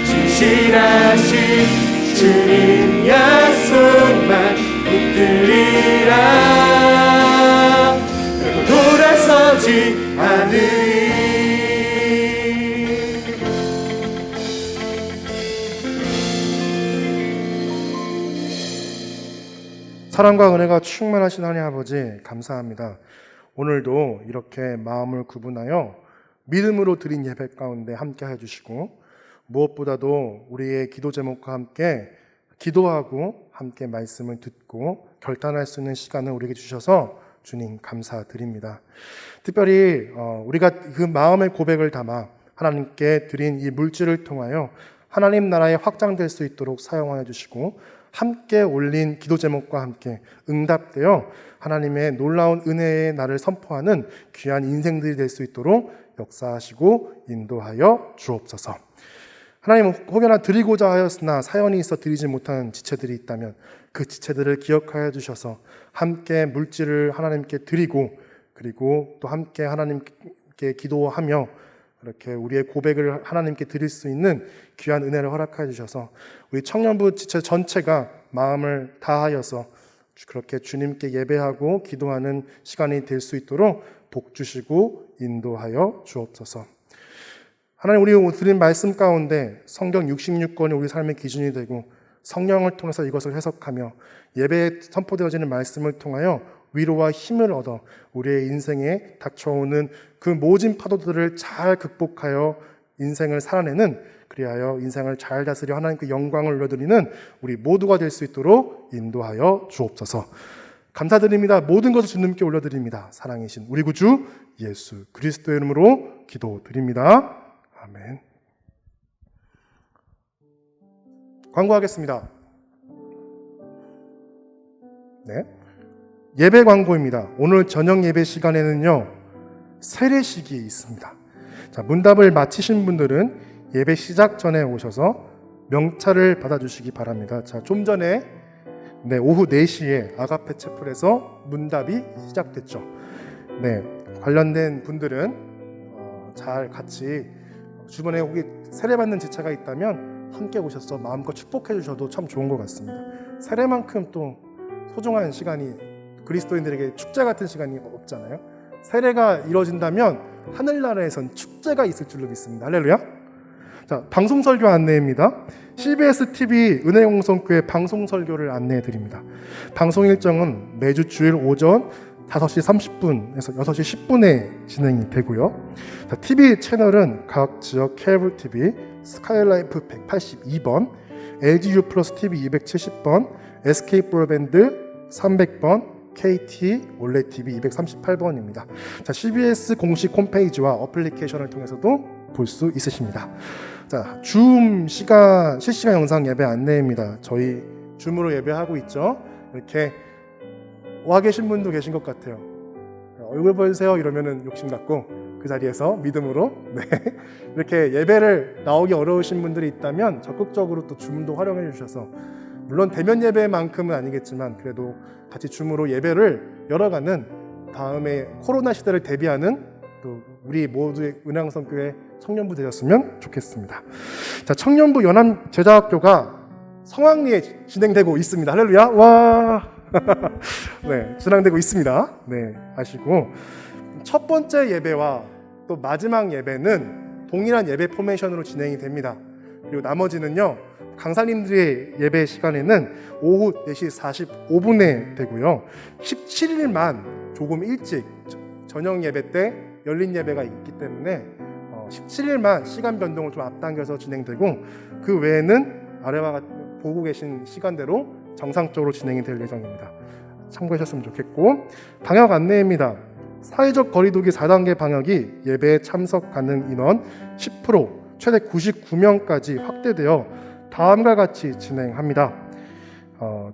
진실하신 주님 약속만 붙들리라. 결코 돌아서지 않으리. 사랑과 은혜가 충만하신 하나님 아버지, 감사합니다. 오늘도 이렇게 마음을 구분하여 믿음으로 드린 예배 가운데 함께 해주시고, 무엇보다도 우리의 기도 제목과 함께 기도하고 함께 말씀을 듣고 결단할 수 있는 시간을 우리에게 주셔서 주님 감사드립니다. 특별히 우리가 그 마음의 고백을 담아 하나님께 드린 이 물질을 통하여 하나님 나라에 확장될 수 있도록 사용하여 주시고, 함께 올린 기도 제목과 함께 응답되어 하나님의 놀라운 은혜의 날을 선포하는 귀한 인생들이 될 수 있도록 역사하시고 인도하여 주옵소서. 하나님, 혹여나 드리고자 하였으나 사연이 있어 드리지 못한 지체들이 있다면 그 지체들을 기억하여 주셔서 함께 물질을 하나님께 드리고, 그리고 또 함께 하나님께 기도하며 이렇게 우리의 고백을 하나님께 드릴 수 있는 귀한 은혜를 허락하여 주셔서 우리 청년부 지체 전체가 마음을 다하여서 그렇게 주님께 예배하고 기도하는 시간이 될 수 있도록 복 주시고 인도하여 주옵소서. 하나님, 우리 드린 말씀 가운데 성경 66권이 우리 삶의 기준이 되고 성령을 통해서 이것을 해석하며 예배에 선포되어지는 말씀을 통하여 위로와 힘을 얻어 우리의 인생에 닥쳐오는 그 모진 파도들을 잘 극복하여 인생을 살아내는, 그리하여 인생을 잘 다스려 하나님께 영광을 올려드리는 우리 모두가 될 수 있도록 인도하여 주옵소서. 감사드립니다. 모든 것을 주님께 올려드립니다. 사랑이신 우리 구주 예수 그리스도의 이름으로 기도드립니다. 아멘. 광고하겠습니다. 네. 예배 광고입니다. 오늘 저녁 예배 시간에는요, 세례식이 있습니다. 자, 문답을 마치신 분들은 예배 시작 전에 오셔서 명찰을 받아주시기 바랍니다. 자, 좀 전에 오후 4시에 아가페 채플에서 문답이 시작됐죠. 네, 관련된 분들은 잘 같이 주변에 혹시 세례받는 지체가 있다면 함께 오셔서 마음껏 축복해 주셔도 참 좋은 것 같습니다. 세례만큼 또 소중한 시간이, 그리스도인들에게 축제 같은 시간이 없잖아요. 세례가 이루어진다면 하늘나라에선 축제가 있을 줄로 믿습니다. 할렐루야. 자, 방송 설교 안내입니다. CBS TV 은혜공성교회 방송 설교를 안내해 드립니다. 방송 일정은 매주 주일 오전 5시 30분에서 6시 10분에 진행이 되고요. 자, TV 채널은 각 지역 케이블 TV, 스카이라이프 182번, LGU 플러스 TV 270번, SK 브로드밴드 300번, KT 올레 TV 238번입니다. 자, CBS 공식 홈페이지와 어플리케이션을 통해서도 볼 수 있으십니다. 자, 줌 시간 실시간 영상 예배 안내입니다. 저희 줌으로 예배하고 있죠. 이렇게 와 계신 분도 계신 것 같아요. 얼굴 보여주세요 이러면은 욕심 갖고 그 자리에서 믿음으로 이렇게 예배를 나오기 어려우신 분들이 있다면 적극적으로 또 줌도 활용해 주셔서, 물론 대면 예배만큼은 아니겠지만 그래도 같이 줌으로 예배를 열어가는, 다음에 코로나 시대를 대비하는 또 우리 모두의 은혜강성교회 청년부 되셨으면 좋겠습니다. 자, 청년부 연합 제자학교가 성황리에 진행되고 있습니다. 할렐루야. 와. 네, 진행되고 있습니다. 네, 아시고 첫 번째 예배와 또 마지막 예배는 동일한 예배 포메이션으로 진행이 됩니다. 그리고 나머지는요, 강사님들의 예배 시간에는 오후 4시 45분에 되고요. 17일만 조금 일찍 저녁 예배 때 열린 예배가 있기 때문에 17일만 시간 변동을 좀 앞당겨서 진행되고, 그 외에는 아래와 보고 계신 시간대로 정상적으로 진행이 될 예정입니다. 참고하셨으면 좋겠고, 방역 안내입니다. 사회적 거리두기 4단계 방역이 예배에 참석 가능 인원 10%, 최대 99명까지 확대되어 다음과 같이 진행합니다.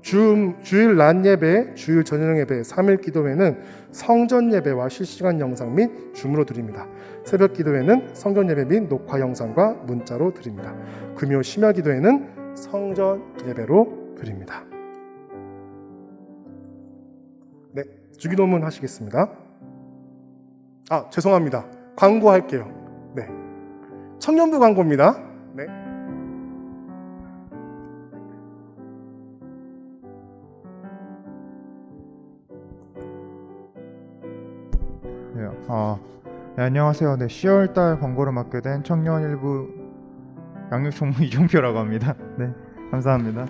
주일 낮 예배, 주일 저녁 예배, 3일 기도회는 성전 예배와 실시간 영상 및 줌으로 드립니다. 새벽 기도회는 성전 예배 및 녹화 영상과 문자로 드립니다. 금요 심야 기도회는 성전 예배로 드립니다. 네, 주기도문 하시겠습니다. 죄송합니다. 광고할게요. 네, 청년부 광고입니다. 네. 네, 안녕하세요. 10월달 광고를 맡게 된 청년일부 양육총무 이종표라고 합니다. 네, 감사합니다.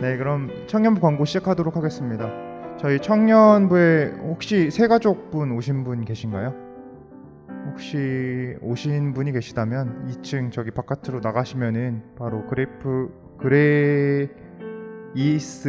네, 그럼 청년부 광고 시작하도록 하겠습니다. 저희 청년부에 혹시 새가족분 오신 분 계신가요? 혹시 오신 분이 계시다면 2층 저기 바깥으로 나가시면은 바로 그레이스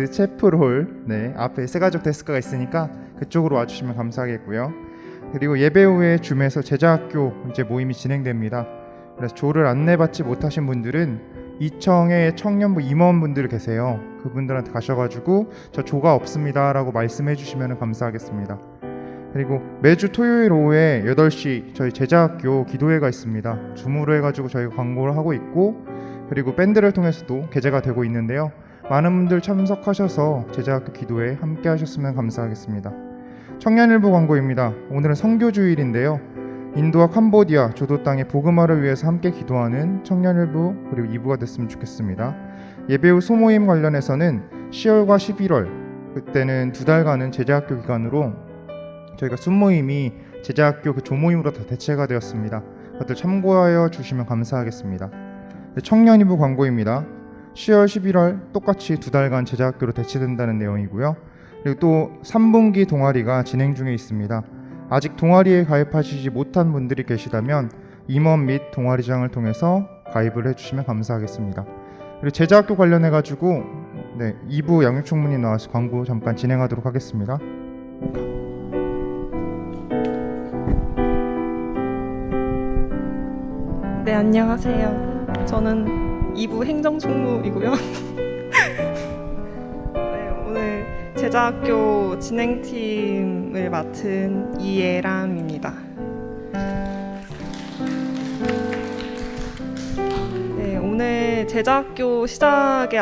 채플홀 앞에 새가족 데스크가 있으니까 그쪽으로 와주시면 감사하겠고요. 그리고 예배 후에 줌에서 제자학교 이제 모임이 진행됩니다. 그래서 조를 안내받지 못하신 분들은 이청에 청년부 임원분들 계세요. 그분들한테 가셔가지고 저 조가 없습니다 라고 말씀해 주시면 감사하겠습니다. 그리고 매주 토요일 오후에 8시 저희 제자학교 기도회가 있습니다. 줌으로 해가지고 저희가 광고를 하고 있고, 그리고 밴드를 통해서도 개최가 되고 있는데요. 많은 분들 참석하셔서 제자학교 기도회 함께 하셨으면 감사하겠습니다. 청년일부 광고입니다. 오늘은 선교주일인데요. 인도와 캄보디아 조도 땅의 복음화를 위해서 함께 기도하는 청년일부 그리고 2부가 됐으면 좋겠습니다. 예배 후 소모임 관련해서는 10월과 11월 그때는 2달간은 제자학교 기간으로 저희가 순모임이 제자학교 그 조모임으로 다 대체가 되었습니다. 다들 참고하여 주시면 감사하겠습니다. 네, 청년이부 광고입니다. 10월, 11월 똑같이 2달간 제자학교로 대치된다는 내용이고요. 그리고 또 3분기 동아리가 진행 중에 있습니다. 아직 동아리에 가입하시지 못한 분들이 계시다면 임원 및 동아리장을 통해서 가입을 해주시면 감사하겠습니다. 그리고 제자학교 관련해 가지고 2부 양육총무님 나와서 광고 잠깐 진행하도록 하겠습니다. 네, 안녕하세요. 저는 2부 행정총무이고요. 네, 오늘 제자학교 진행팀을 맡은 이예람입니다. 네, 오늘 제자학교 시작을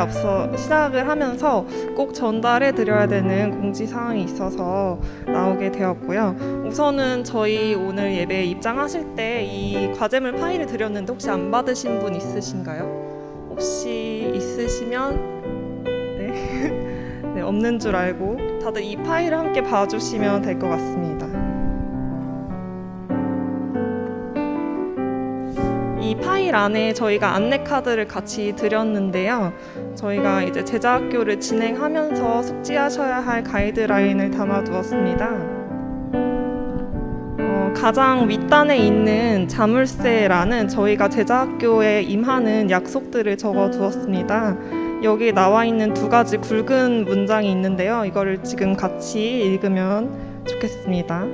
하면서 꼭 전달해 드려야 되는 공지사항이 있어서 나오게 되었고요. 우선은 저희 오늘 예배에 입장하실 때 이 과제물 파일을 드렸는데 혹시 안 받으신 분 있으신가요? 혹시 있으시면 네, 없는 줄 알고 다들 이 파일을 함께 봐주시면 될 것 같습니다. 이 파일 안에 저희가 안내 카드를 같이 드렸는데요. 저희가 이제 제자학교를 진행하면서 숙지하셔야 할 가이드라인을 담아두었습니다. 가장 윗단에 있는 자물쇠란은 저희가 제자학교에 임하는 약속들을 적어두었습니다. 여기 나와 있는 2가지 굵은 문장이 있는데요. 이거를 지금 같이 읽으면 좋겠습니다.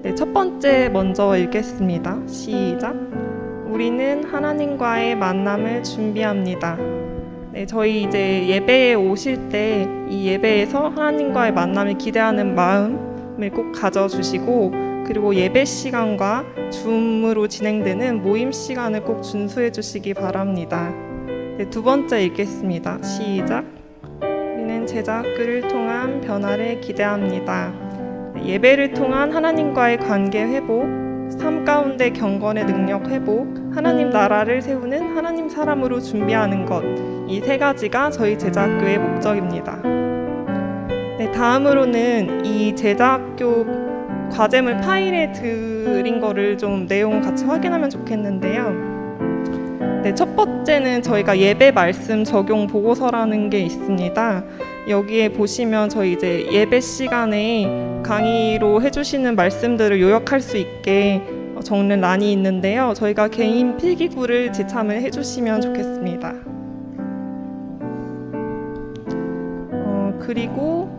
네, 첫 번째 먼저 읽겠습니다. 시작. 우리는 하나님과의 만남을 준비합니다. 네, 저희 이제 예배에 오실 때 이 예배에서 하나님과의 만남을 기대하는 마음을 꼭 가져주시고 그리고 예배 시간과 줌으로 진행되는 모임 시간을 꼭 준수해 주시기 바랍니다. 네, 2번째 읽겠습니다. 시작. 우리는 제자학교를 통한 변화를 기대합니다. 네, 예배를 통한 하나님과의 관계 회복, 삶 가운데 경건의 능력 회복, 하나님 나라를 세우는 하나님 사람으로 준비하는 것, 이 3가지가 저희 제자학교의 목적입니다. 네, 다음으로는 이 제자학교 과제물 파일에 드린 거를 좀 내용을 같이 확인하면 좋겠는데요. 네, 첫 번째는 저희가 예배 말씀 적용 보고서라는 게 있습니다. 여기에 보시면 저희 이제 예배 시간에 강의로 해주시는 말씀들을 요약할 수 있게 적는 란이 있는데요. 저희가 개인 필기구를 지참을 해주시면 좋겠습니다. 그리고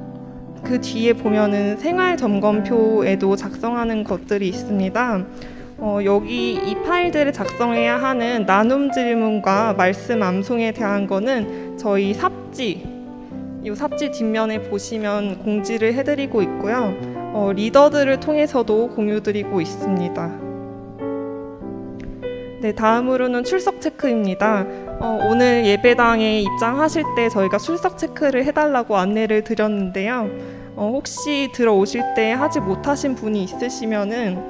그 뒤에 보면은 생활 점검표에도 작성하는 것들이 있습니다. 여기 이 파일들을 작성해야 하는 나눔 질문과 말씀 암송에 대한 거는 저희 삽지, 이 삽지 뒷면에 보시면 공지를 해드리고 있고요. 리더들을 통해서도 공유드리고 있습니다. 네, 다음으로는 출석 체크입니다. 오늘 예배당에 입장하실 때 저희가 출석 체크를 해달라고 안내를 드렸는데요. 혹시 들어오실 때 하지 못하신 분이 있으시면은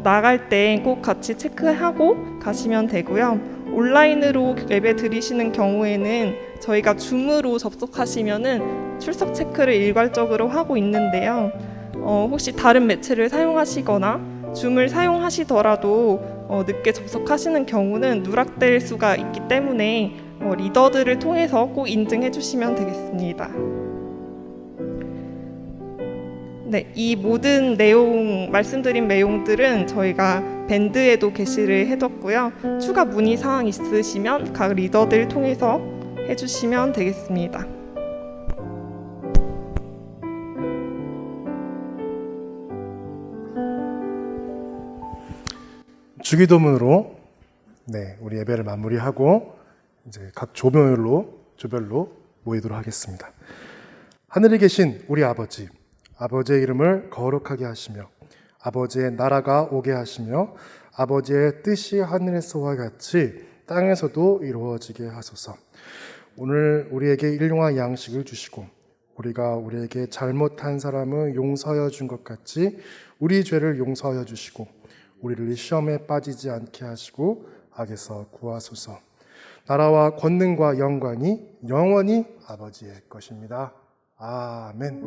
나갈 때 꼭 같이 체크하고 가시면 되고요. 온라인으로 예배 드리시는 경우에는 저희가 줌으로 접속하시면은 출석 체크를 일괄적으로 하고 있는데요. 혹시 다른 매체를 사용하시거나 줌을 사용하시더라도 늦게 접속하시는 경우는 누락될 수가 있기 때문에 리더들을 통해서 꼭 인증해 주시면 되겠습니다. 네, 이 모든 내용, 말씀드린 내용들은 저희가 밴드에도 게시를 해뒀고요. 추가 문의 사항 있으시면 각 리더들 통해서 해주시면 되겠습니다. 주기도문으로 우리 예배를 마무리하고 이제 각 조별로 모이도록 하겠습니다. 하늘에 계신 우리 아버지, 아버지의 이름을 거룩하게 하시며 아버지의 나라가 오게 하시며 아버지의 뜻이 하늘에서와 같이 땅에서도 이루어지게 하소서. 오늘 우리에게 일용할 양식을 주시고 우리가 우리에게 잘못한 사람을 용서하여 준 것 같이 우리 죄를 용서하여 주시고 우리를 시험에 빠지지 않게 하시고 악에서 구하소서. 나라와 권능과 영광이 영원히 아버지의 것입니다. 아멘.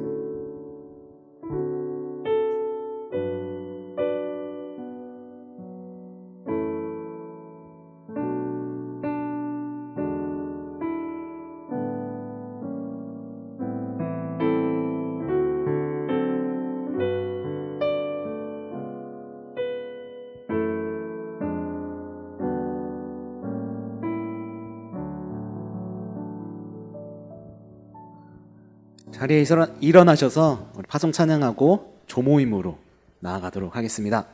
자리에 일어나셔서 우리 파송 찬양하고 조모임으로 나아가도록 하겠습니다.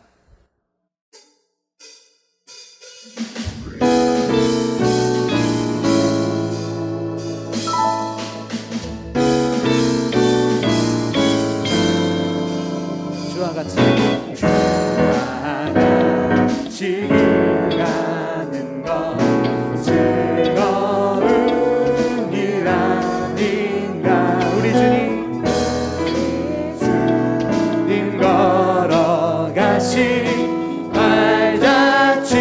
주와 같이 가는 것 즐거움이라는가 우리 주님 걸어가신 발자취를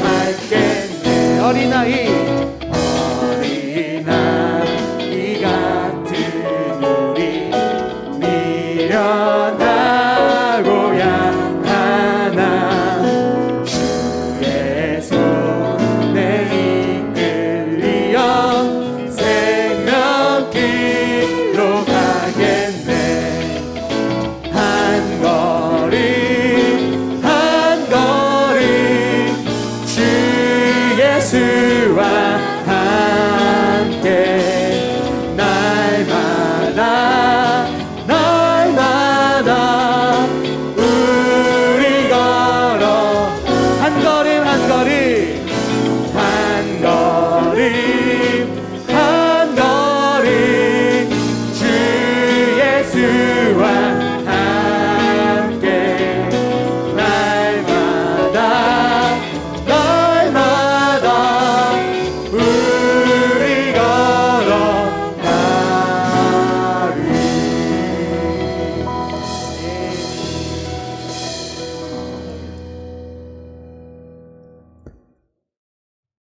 밟겠네. 어린아이 같은 우리 미련하고 약하나 주의 손에 이끌리어 생명길로 가겠네. 한 걸음 주 예수와